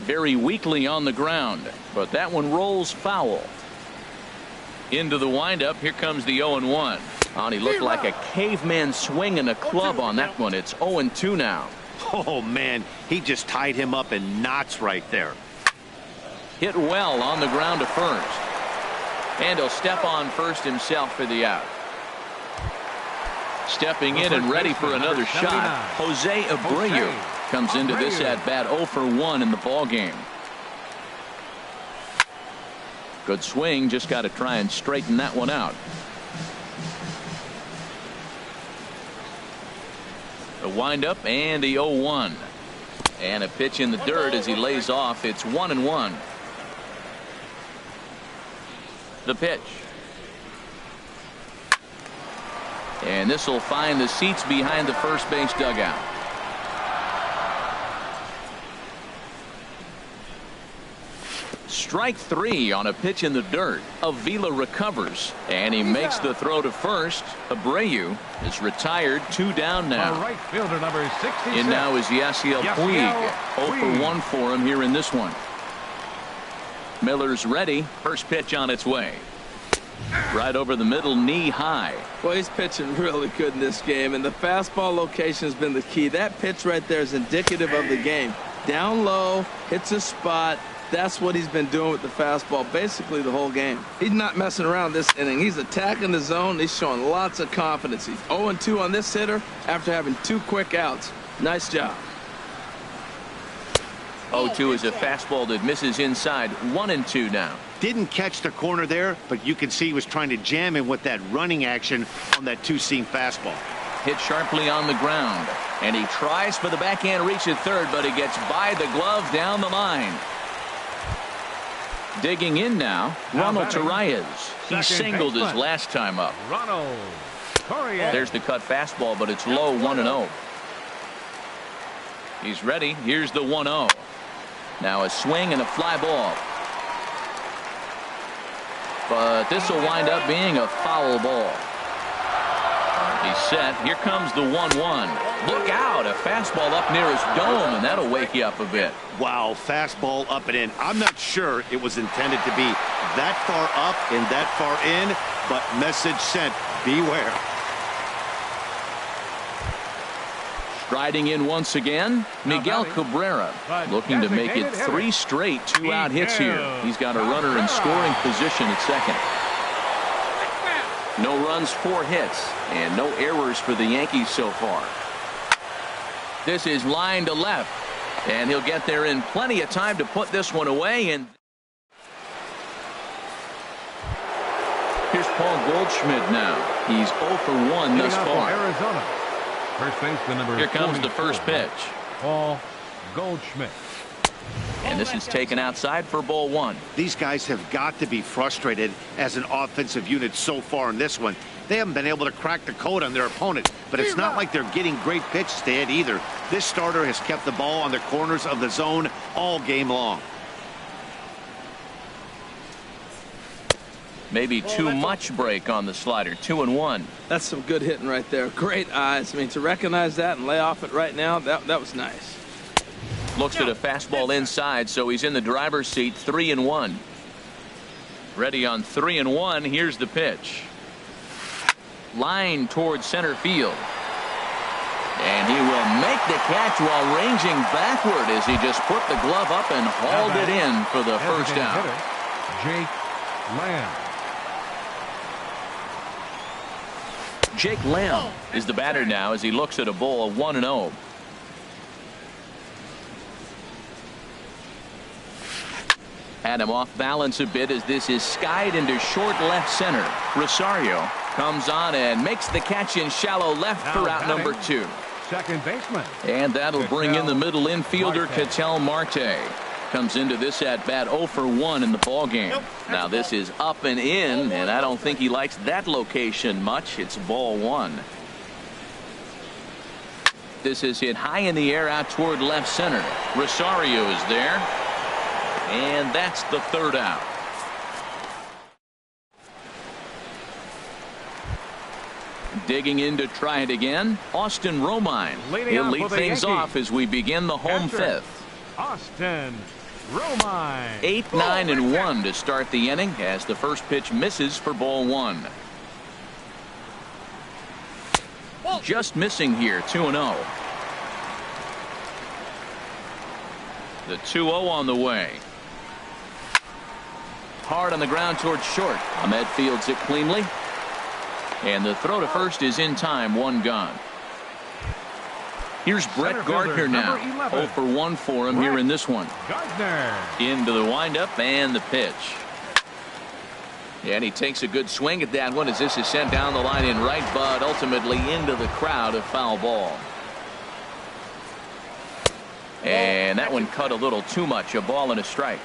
Very weakly on the ground, but that one rolls foul. Into the windup. Here comes the 0-1. And he looked like a caveman swinging a club on that one. It's 0-2 now. Oh, man, he just tied him up in knots right there. Hit well on the ground to first. And he'll step on first himself for the out. Stepping in and ready for another shot, Jose Abreu comes into this at-bat 0 for 1 in the ball game. Good swing, just got to try and straighten that one out. The windup and the 0-1. And a pitch in the dirt as he lays off. It's 1-1. The pitch. And this will find the seats behind the first base dugout. Strike three on a pitch in the dirt. Avila recovers, and he makes the throw to first. Abreu is retired, 2 down now. Right fielder number 66. In now is Yasiel Puig. 0 for 1 for him here in this one. Miller's ready. First pitch on its way. Right over the middle, knee high. Well, he's pitching really good in this game, and the fastball location has been the key. That pitch right there is indicative of the game. Down low, hits a spot. That's what he's been doing with the fastball basically the whole game. He's not messing around this inning. He's attacking the zone. He's showing lots of confidence. He's 0-2 on this hitter after having 2 quick outs. Nice job. 0-2 is a fastball that misses inside. 1-2 now. Didn't catch the corner there, but you can see he was trying to jam him with that running action on that 2-seam fastball. Hit sharply on the ground, and he tries for the backhand reach at third, but he gets by the glove down the line. Digging in now, Ronald Torreyes. He singled his last time up. Ronald Torreyes. There's the cut fastball, but it's low, 1-0. He's ready. Here's the 1-0. Now a swing and a fly ball. But this will wind up being a foul ball. He's set. Here comes the 1-1. Look out. A fastball up near his dome, and that'll wake you up a bit. Wow, fastball up and in. I'm not sure it was intended to be that far up and that far in, but message sent. Beware. Striding in once again, Miguel Cabrera, looking to make it 3 straight 2-out hits here. He's got a runner in scoring position at second. No runs, 4 hits, and no errors for the Yankees so far. This is line to left, and he'll get there in plenty of time to put this one away. And here's Paul Goldschmidt now. He's 0 for 1 thus far. Arizona. First baseman number Here comes 44. the first pitch. Paul Goldschmidt. And this is taken outside for ball 1. These guys have got to be frustrated as an offensive unit so far in this one. They haven't been able to crack the code on their opponent, but it's not like they're getting great pitches to hit either. This starter has kept the ball on the corners of the zone all game long. Maybe too much break on the slider. 2-1. That's some good hitting right there. Great eyes. I mean, to recognize that and lay off it right now, that was nice. Looks at a fastball inside, so he's in the driver's seat. 3-1. Ready on 3-1. Here's the pitch. Line towards center field. And he will make the catch while ranging backward as he just put the glove up and hauled it in for the first out. Jake Lamb. Jake Lamb is the batter now as he looks at a ball 1-0. Had him off balance a bit as this is skied into short left center. Rosario comes on and makes the catch in shallow left for out number 2. Second baseman. And that'll bring in the middle infielder Ketel Marte. Comes into this at bat 0 for 1 in the ball game. Now this is up and in, and I don't think he likes that location much. It's ball 1. This is hit high in the air out toward left center. Rosario is there, and that's the third out. Digging in to try it again, Austin Romine. He'll lead things off as we begin the home fifth. Austin Romine. 8, 9, and 1 to start the inning as the first pitch misses for ball 1. Just missing here, 2-0. The 2-0 on the way. Hard on the ground towards short. Ahmed fields it cleanly. And the throw to first is in time, 1 gone. Here's Brett Gardner now. 0 for 1 for him here in this one. Gardner. Into the windup and the pitch. And he takes a good swing at that one as this is sent down the line in right, but ultimately into the crowd, a foul ball. And that one cut a little too much, a ball and a strike.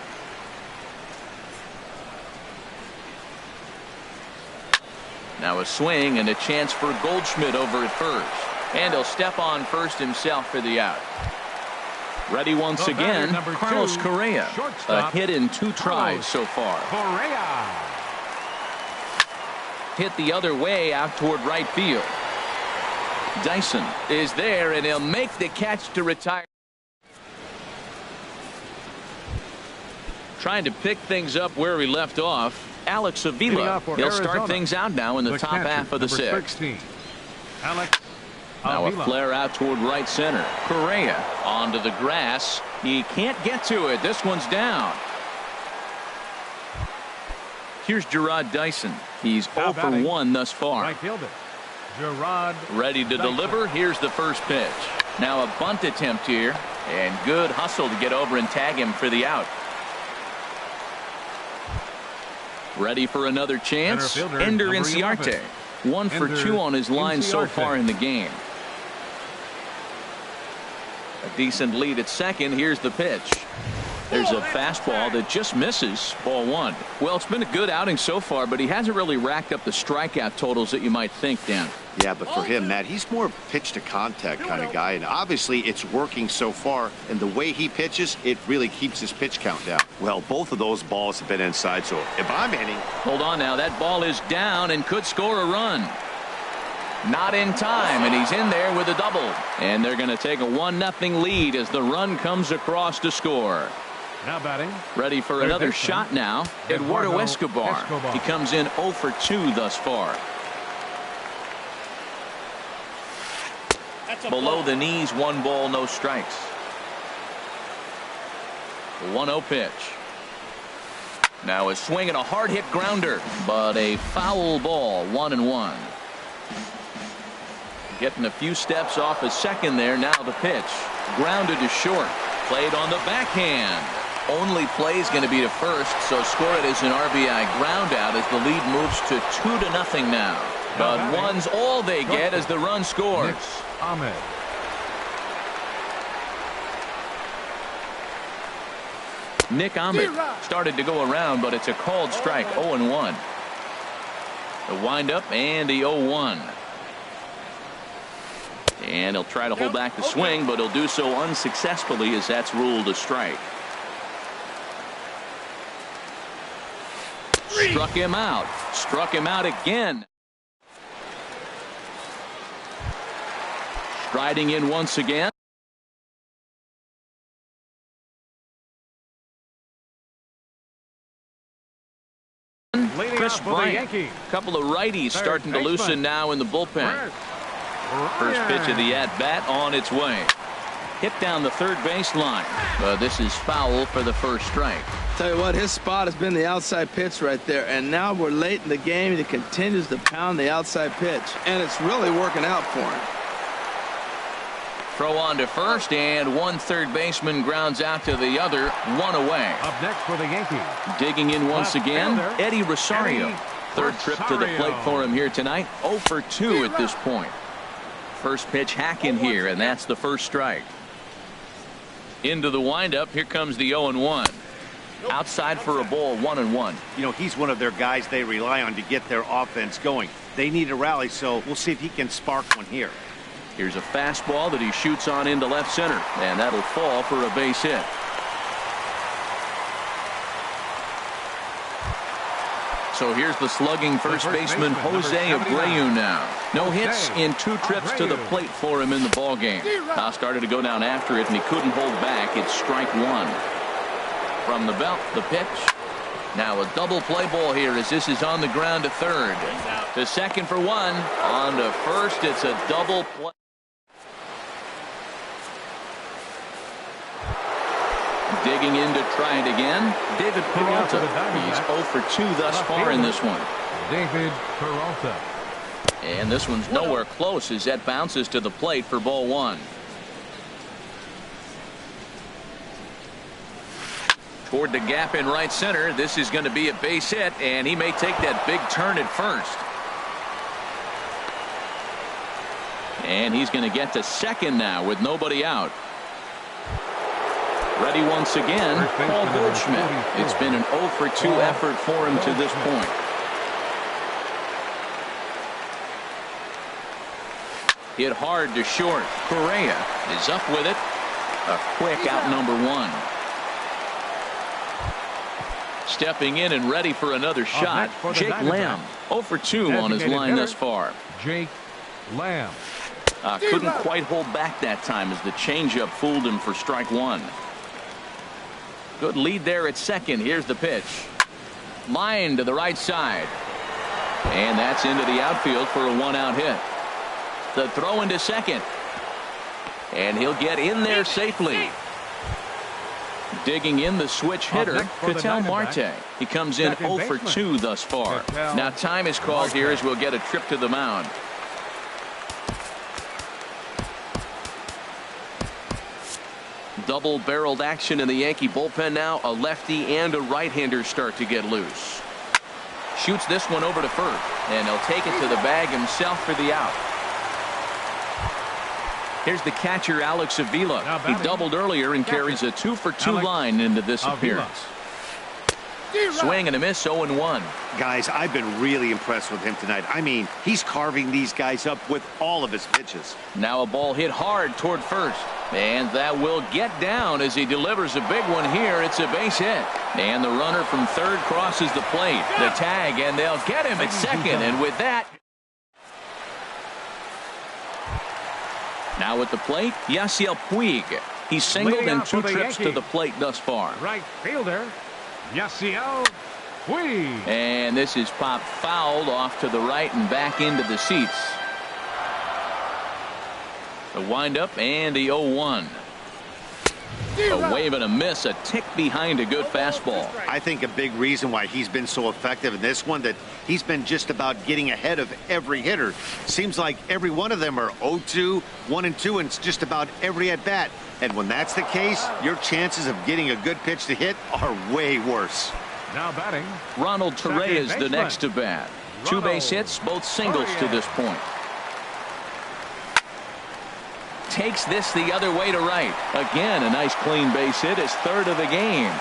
Now a swing and a chance for Goldschmidt over at first. And he'll step on first himself for the out. Ready once again, Carlos Correa. A hit in 2 tries so far. Correa. Hit the other way out toward right field. Dyson is there, and he'll make the catch to retire. Trying to pick things up where we left off. Alex Avila. He'll start things out now in the top half of the 6th. Alex Now a flare out toward right center. Correa onto the grass. He can't get to it. This one's down. Here's Gerard Dyson. He's 0 for 1 thus far. Right fielder Gerard ready to deliver. Here's the first pitch. Now a bunt attempt here, and good hustle to get over and tag him for the out. Ready for another chance. Ender Inciarte. 1 for 2 on his line so far in the game. A decent lead at second. Here's the pitch. There's a fastball that just misses. Ball 1. Well, it's been a good outing so far, but he hasn't really racked up the strikeout totals that you might think, Dan. Yeah, but for him, Matt, he's more pitch to contact kind of guy, and obviously it's working so far, and the way he pitches, it really keeps his pitch count down. Well, both of those balls have been inside, so if I'm hitting... Hold on now, that ball is down and could score a run. Not in time, and he's in there with a double. And they're going to take a 1-0 lead as the run comes across to score. Now batting. Ready for another shot now. Eduardo Escobar. He comes in 0 for 2 thus far. Below the knees, 1 ball, no strikes. The 1-0 pitch. Now a swing and a hard hit grounder, but a foul ball. 1-1. Getting a few steps off a second there. Now the pitch. Grounded to short. Played on the backhand. Only play is going to be to first, so score it as an RBI ground out as the lead moves to 2-0 now. But 1's all they get as the run scores. Ahmed. Nick Ahmed started to go around, but it's a called strike. 0-1. The windup and the 0-1. And he'll try to hold back the swing, but he'll do so unsuccessfully as that's ruled a strike. Struck him out. Struck him out again. Striding in once again. Chris Bryant. A couple of righties starting to loosen now in the bullpen. First pitch of the at-bat on its way. Hit down the third baseline. But this is foul for the first strike. Tell you what, his spot has been the outside pitch right there, and now we're late in the game and he continues to pound the outside pitch, and it's really working out for him. Throw on to first, and one third baseman grounds out to the other. 1 away. Up next for the Yankees. Digging in once again, Eddie Rosario. Third trip to the plate for him here tonight. 0 for 2 at this point. First pitch hack in here, and that's the first strike. Into the windup. Here comes the 0-1. Outside for a ball. 1-1. You know, he's one of their guys they rely on to get their offense going. They need a rally, so we'll see if he can spark one here. Here's a fastball that he shoots on into left center, and that'll fall for a base hit. So here's the slugging first baseman Jose Abreu now. No hits in 2 trips to the plate for him in the ballgame. Now started to go down after it, and he couldn't hold back. It's strike 1. From the belt, the pitch. Now a double play ball here as this is on the ground to third. To second for 1. On to first, it's a double play. Digging in to try it again. David Peralta. He's 0 for 2 thus far in this one. David Peralta. And this one's nowhere close as that bounces to the plate for ball 1. Toward the gap in right center. This is going to be a base hit, and he may take that big turn at first. And he's going to get to second now with nobody out. Ready once again, Paul Goldschmidt. It's been an 0 for 2 effort for him to this point. Hit hard to short. Correa is up with it. A quick out number one. Stepping in and ready for another shot, Jake Lamb. 0 for 2 on his line thus far. Jake Lamb. Couldn't quite hold back that time as the changeup fooled him for strike one. Good lead there at second. Here's the pitch. Line to the right side. And that's into the outfield for a one-out hit. The throw into second. And he'll get in there safely. Digging in the switch hitter, Ketel Marte. He comes in 0 for 2 thus far. Now time is called here as we'll get a trip to the mound. Double-barreled action in the Yankee bullpen now. A lefty and a right-hander start to get loose. Shoots this one over to first, and he'll take it to the bag himself for the out. Here's the catcher, Alex Avila. He doubled earlier and carries a 2 for 2 line into this appearance. Swing and a miss, 0-1. Guys, I've been really impressed with him tonight. I mean, he's carving these guys up with all of his pitches. Now a ball hit hard toward first. And that will get down as he delivers a big one here. It's a base hit. And the runner from third crosses the plate. The tag, and they'll get him at second. And with that, now at the plate, Yasiel Puig. He's singled in 2 trips to the plate thus far. Right fielder, Yasiel Puig. And this is popped fouled off to the right and back into the seats. The windup and the 0-1. A wave and a miss, a tick behind a good fastball. I think a big reason why he's been so effective in this one, that he's been just about getting ahead of every hitter. Seems like every one of them are 0-2, 1-2, and it's just about every at bat. And when that's the case, your chances of getting a good pitch to hit are way worse. Now batting, Ronald Torrey is the next to bat. 2 base hits, both singles to this point. Takes this the other way to right. Again, a nice clean base hit, his 3rd of the game.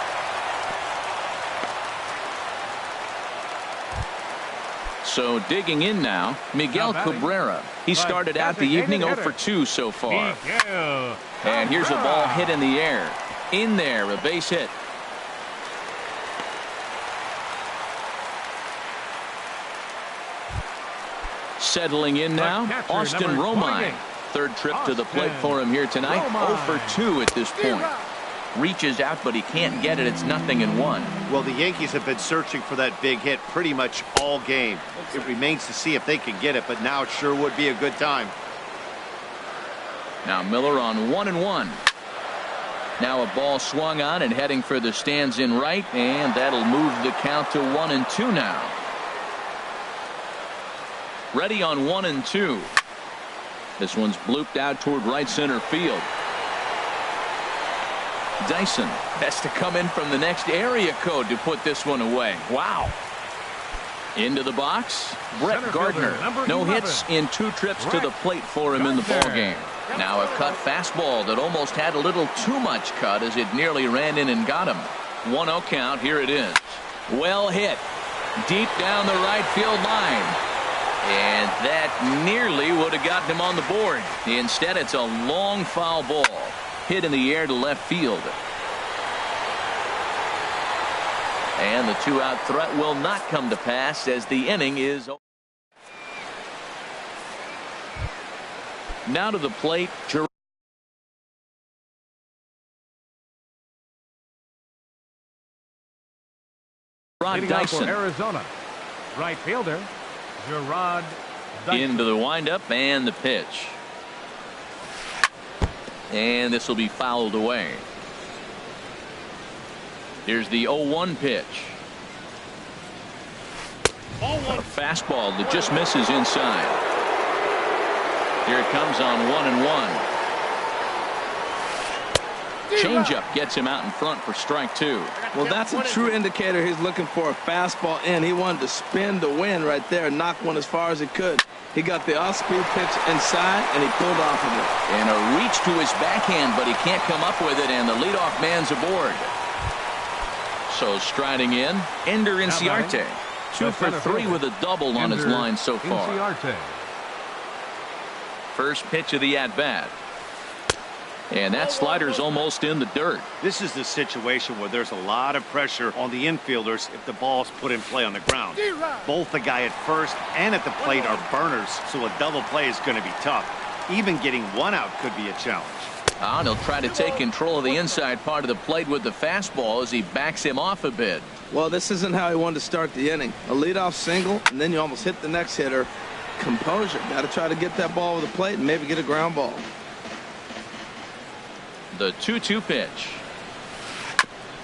So digging in now, Miguel Cabrera. He started out the evening 0 for 2 so far. And here's a ball hit in the air. In there, a base hit. Settling in now, Austin Romine. 3rd trip to the plate for him here tonight. 0 for 2 at this point. Reaches out, but he can't get it. It's 0-1. Well, the Yankees have been searching for that big hit pretty much all game. It remains to see if they can get it, but now it sure would be a good time. Now Miller on 1-1. Now a ball swung on and heading for the stands in right, and that'll move the count to 1-2 now. Ready on 1-2. This one's blooped out toward right center field. Dyson has to come in from the next area code to put this one away. Wow. Into the box, Brett Gardner. No hits in 2 trips to the plate for him in the ballgame. Now a cut fastball that almost had a little too much cut as it nearly ran in and got him. 1-0 count. Here it is. Well hit. Deep down the right field line. And that nearly would have gotten him on the board. Instead, it's a long foul ball. Hit in the air to left field. And the 2-out threat will not come to pass as the inning is over. Now to the plate, Gerard Dyson. Arizona. Right fielder, Gerard Dyson. Into the windup and the pitch. And this will be fouled away. Here's the 0-1 pitch. A fastball that just misses inside. Here it comes on 1-1. Changeup gets him out in front for strike 2. Well, that's a true indicator he's looking for a fastball in. He wanted to spin the wind right there, knock one as far as he could. He got the off-speed pitch inside, and he pulled off of it. And a reach to his backhand, but he can't come up with it, and the leadoff man's aboard. So striding in, Ender Inciarte. 2 for 3 with a double on his line so far. First pitch of the at-bat. And that slider's almost in the dirt. This is the situation where there's a lot of pressure on the infielders if the ball's put in play on the ground. Both the guy at first and at the plate are burners, so a double play is going to be tough. Even getting one out could be a challenge. And he'll try to take control of the inside part of the plate with the fastball as he backs him off a bit. Well, this isn't how he wanted to start the inning. A leadoff single, and then you almost hit the next hitter. Composure. Got to try to get that ball over the plate and maybe get a ground ball. The 2-2 pitch.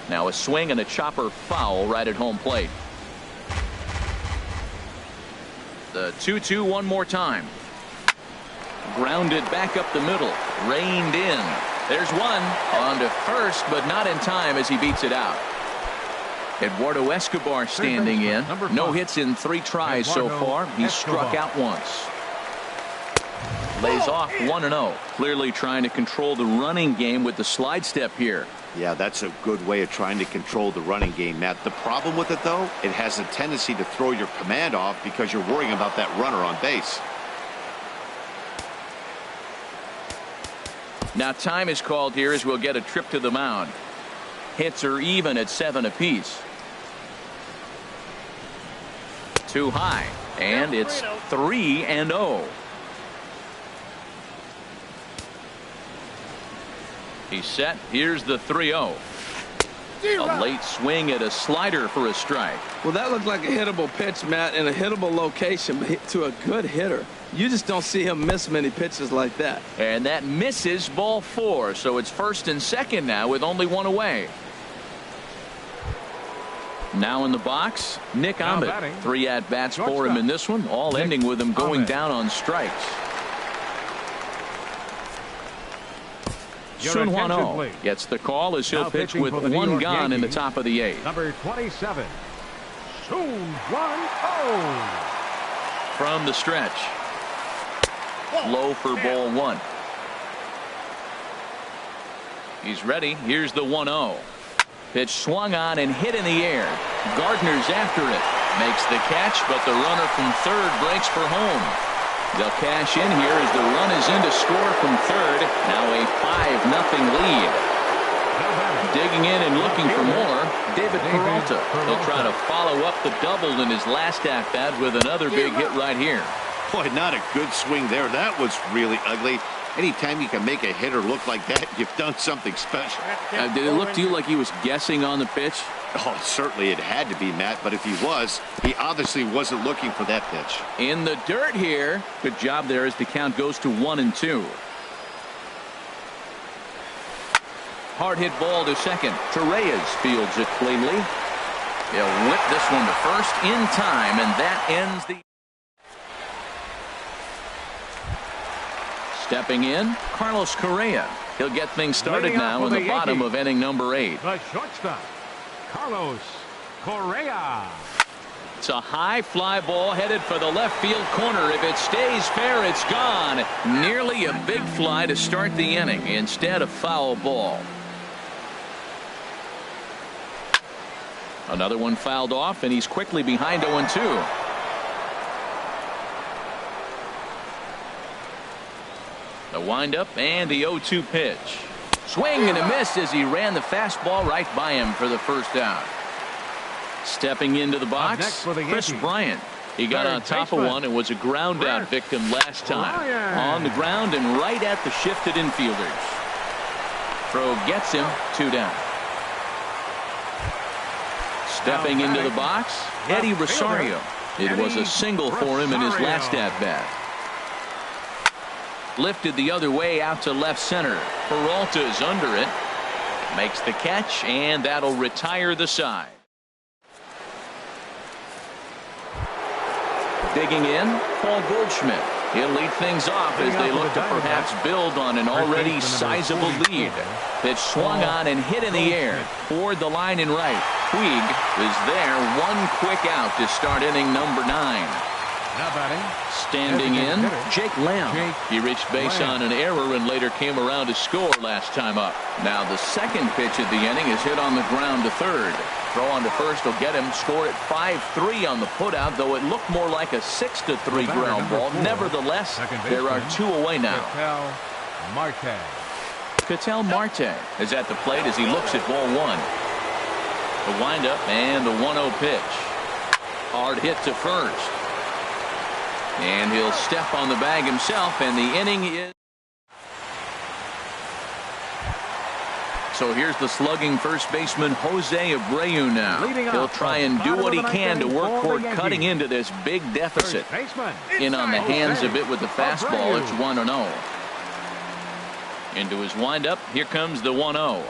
Now a swing and a chopper foul right at home plate. The 2-2 one more time. Grounded back up the middle. Reined in. There's one. On to first, but not in time as he beats it out. Eduardo Escobar standing in. No hits in 3 tries so far. He's struck out once. Lays off 1-0. Clearly trying to control the running game with the slide step here. Yeah, that's a good way of trying to control the running game, Matt. The problem with it, though, it has a tendency to throw your command off because you're worrying about that runner on base. Now time is called here as we'll get a trip to the mound. Hits are even at 7 apiece. Too high, and it's 3-0. He's set. Here's the 3-0. A late swing at a slider for a strike. Well, that looked like a hittable pitch, Matt, in a hittable location, but to a good hitter. You just don't see him miss many pitches like that. And that misses ball 4, so it's first and second now with only 1 away. Now in the box, Nick Ahmed. 3 at-bats for him in this one, all ending with him going down on strikes. Sun Hwan-Oh gets the call as he'll pitch with 1 gone in the top of the 8th. Number 27, Sun Hwan-Oh. From the stretch. Low for ball 1. He's ready. Here's the 1-0. Pitch swung on and hit in the air. Gardner's after it. Makes the catch, but the runner from third breaks for home. They'll cash in here as the run is in to score from third. Now a 5-0 lead. Digging in and looking for more, David Peralta. He'll try to follow up the double in his last at-bat with another big hit right here. Boy, not a good swing there. That was really ugly. Anytime you can make a hitter look like that, you've done something special. Did it look to you like he was guessing on the pitch? Oh, certainly it had to be, Matt, but if he was, he obviously wasn't looking for that pitch. In the dirt here. Good job there as the count goes to 1-2. Hard hit ball to second. Torreyes fields it cleanly. He'll whip this one to first in time, and that ends the... Stepping in, Carlos Correa. He'll get things started now in the bottom of inning number 8. The shortstop, Carlos Correa. It's a high fly ball headed for the left field corner. If it stays fair, it's gone. Nearly a big fly to start the inning. Instead, a foul ball. Another one fouled off, and he's quickly behind 0-2. The windup and the 0-2 pitch. Swing and a miss as he ran the fastball right by him for the first out. Stepping into the box, Chris Bryant. He got on top of one and was a ground out victim last time. On the ground and right at the shifted infielders. Throw gets him 2 down. Stepping into the box, Eddie Rosario. It was a single for him in his last at-bat. Lifted the other way out to left center. Peralta's under it. Makes the catch, and that'll retire the side. Digging in, Paul Goldschmidt. He'll lead things off as they look to perhaps build on an already sizable lead. Pitch swung on and hit in the air. Toward the line and right. Puig is there. 1 quick out to start inning number 9. Now batting. Standing in, Jake Lamb. He reached base on an error and later came around to score last time up. Now the second pitch of the inning is hit on the ground to third. Throw on to first will get him. Score at 5-3 on the putout, though it looked more like a 6-3 ground ball. Nevertheless, there are 2 away now. Ketel Marte is at the plate as he looks at ball 1. The windup and the 1-0 pitch. Hard hit to first. And he'll step on the bag himself, and the inning is. So here's the slugging first baseman Jose Abreu now. He'll try and do what he can to work toward cutting into this big deficit. In on the hands of it with the fastball. It's 1-0. Into his windup. Here comes the 1-0.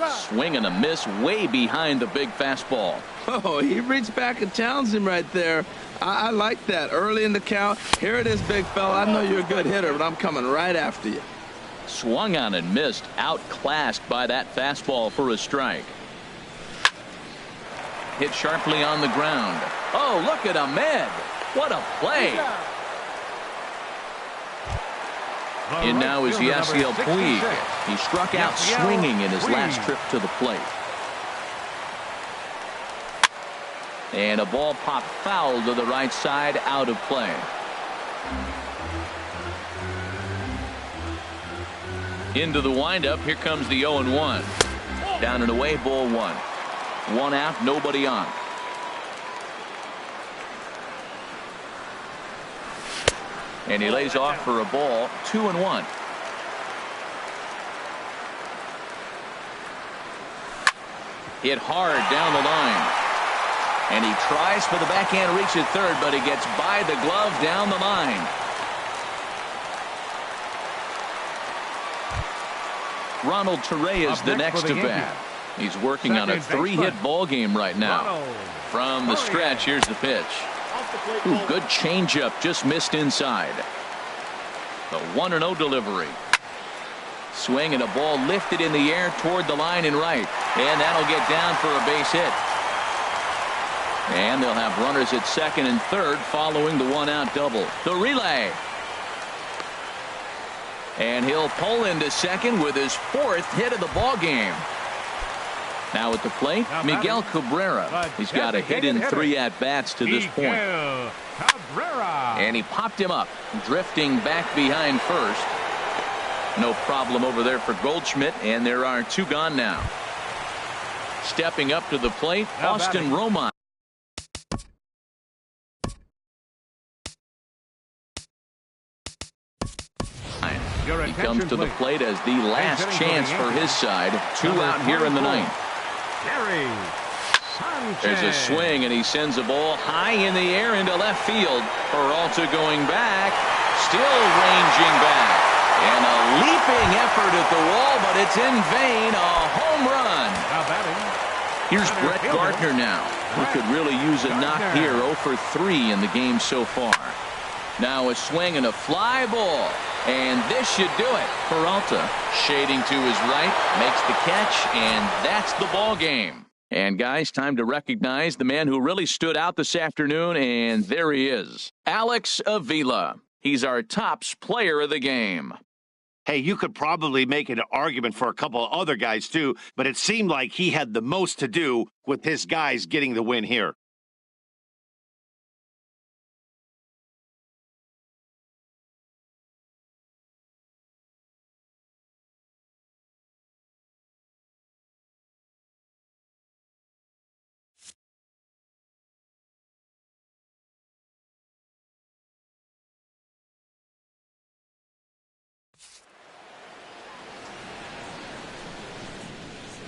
Swing and a miss way behind the big fastball. Oh, he reached back and challenged him right there. I like that. Early in the count. Here it is, big fella. I know you're a good hitter, but I'm coming right after you. Swung on and missed. Outclassed by that fastball for a strike. Hit sharply on the ground. Oh, look at Ahmed. What a play. And now is Yasiel Puig. He struck out swinging in his last trip to the plate. And a ball popped foul to the right side, out of play. Into the windup. Here comes the 0-1. Down and away, ball 1. 1 out, nobody on. And he lays off for a ball. 2-1. Hit hard down the line. And he tries for the backhand reach at third, but he gets by the glove down the line. Ronald Torreyes the next to bat. He's working on a 3-hit ball game right now. From the stretch, here's the pitch. Ooh, good changeup, just missed inside. The 1-0 delivery. Swing and a ball lifted in the air toward the line and right. And that'll get down for a base hit. And they'll have runners at second and third following the 1-out double. The relay. And he'll pull into second with his 4th hit of the ball game. Now at the plate, Miguel Cabrera. He's got a hit in 3 at-bats to this point. And he popped him up, drifting back behind first. No problem over there for Goldschmidt, and there are 2 gone now. Stepping up to the plate, Austin Romine. He comes to the plate as the last chance for his side. 2 out here in the 9th. There's a swing, and he sends a ball high in the air into left field. Peralta going back, still ranging back. And a leaping effort at the wall, but it's in vain. A home run. Here's Brett Gardner now, who could really use a knock here. 0 for 3 in the game so far. Now a swing and a fly ball. And this should do it. Peralta shading to his right, makes the catch, and that's the ball game. And guys, time to recognize the man who really stood out this afternoon, and there he is. Alex Avila. He's our tops player of the game. Hey, you could probably make an argument for a couple of other guys too, but it seemed like he had the most to do with his guys getting the win here.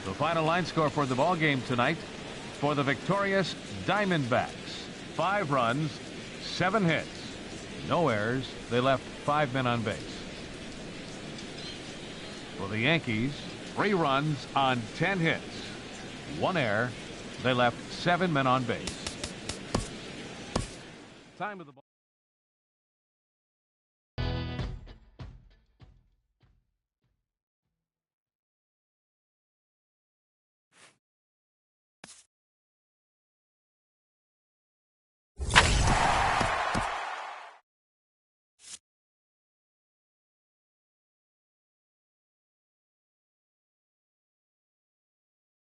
The final line score for the ball game tonight for the victorious Diamondbacks. 5 runs, 7 hits, no errors. They left 5 men on base. For the Yankees, 3 runs on 10 hits, 1 error. They left 7 men on base. Time of the ball.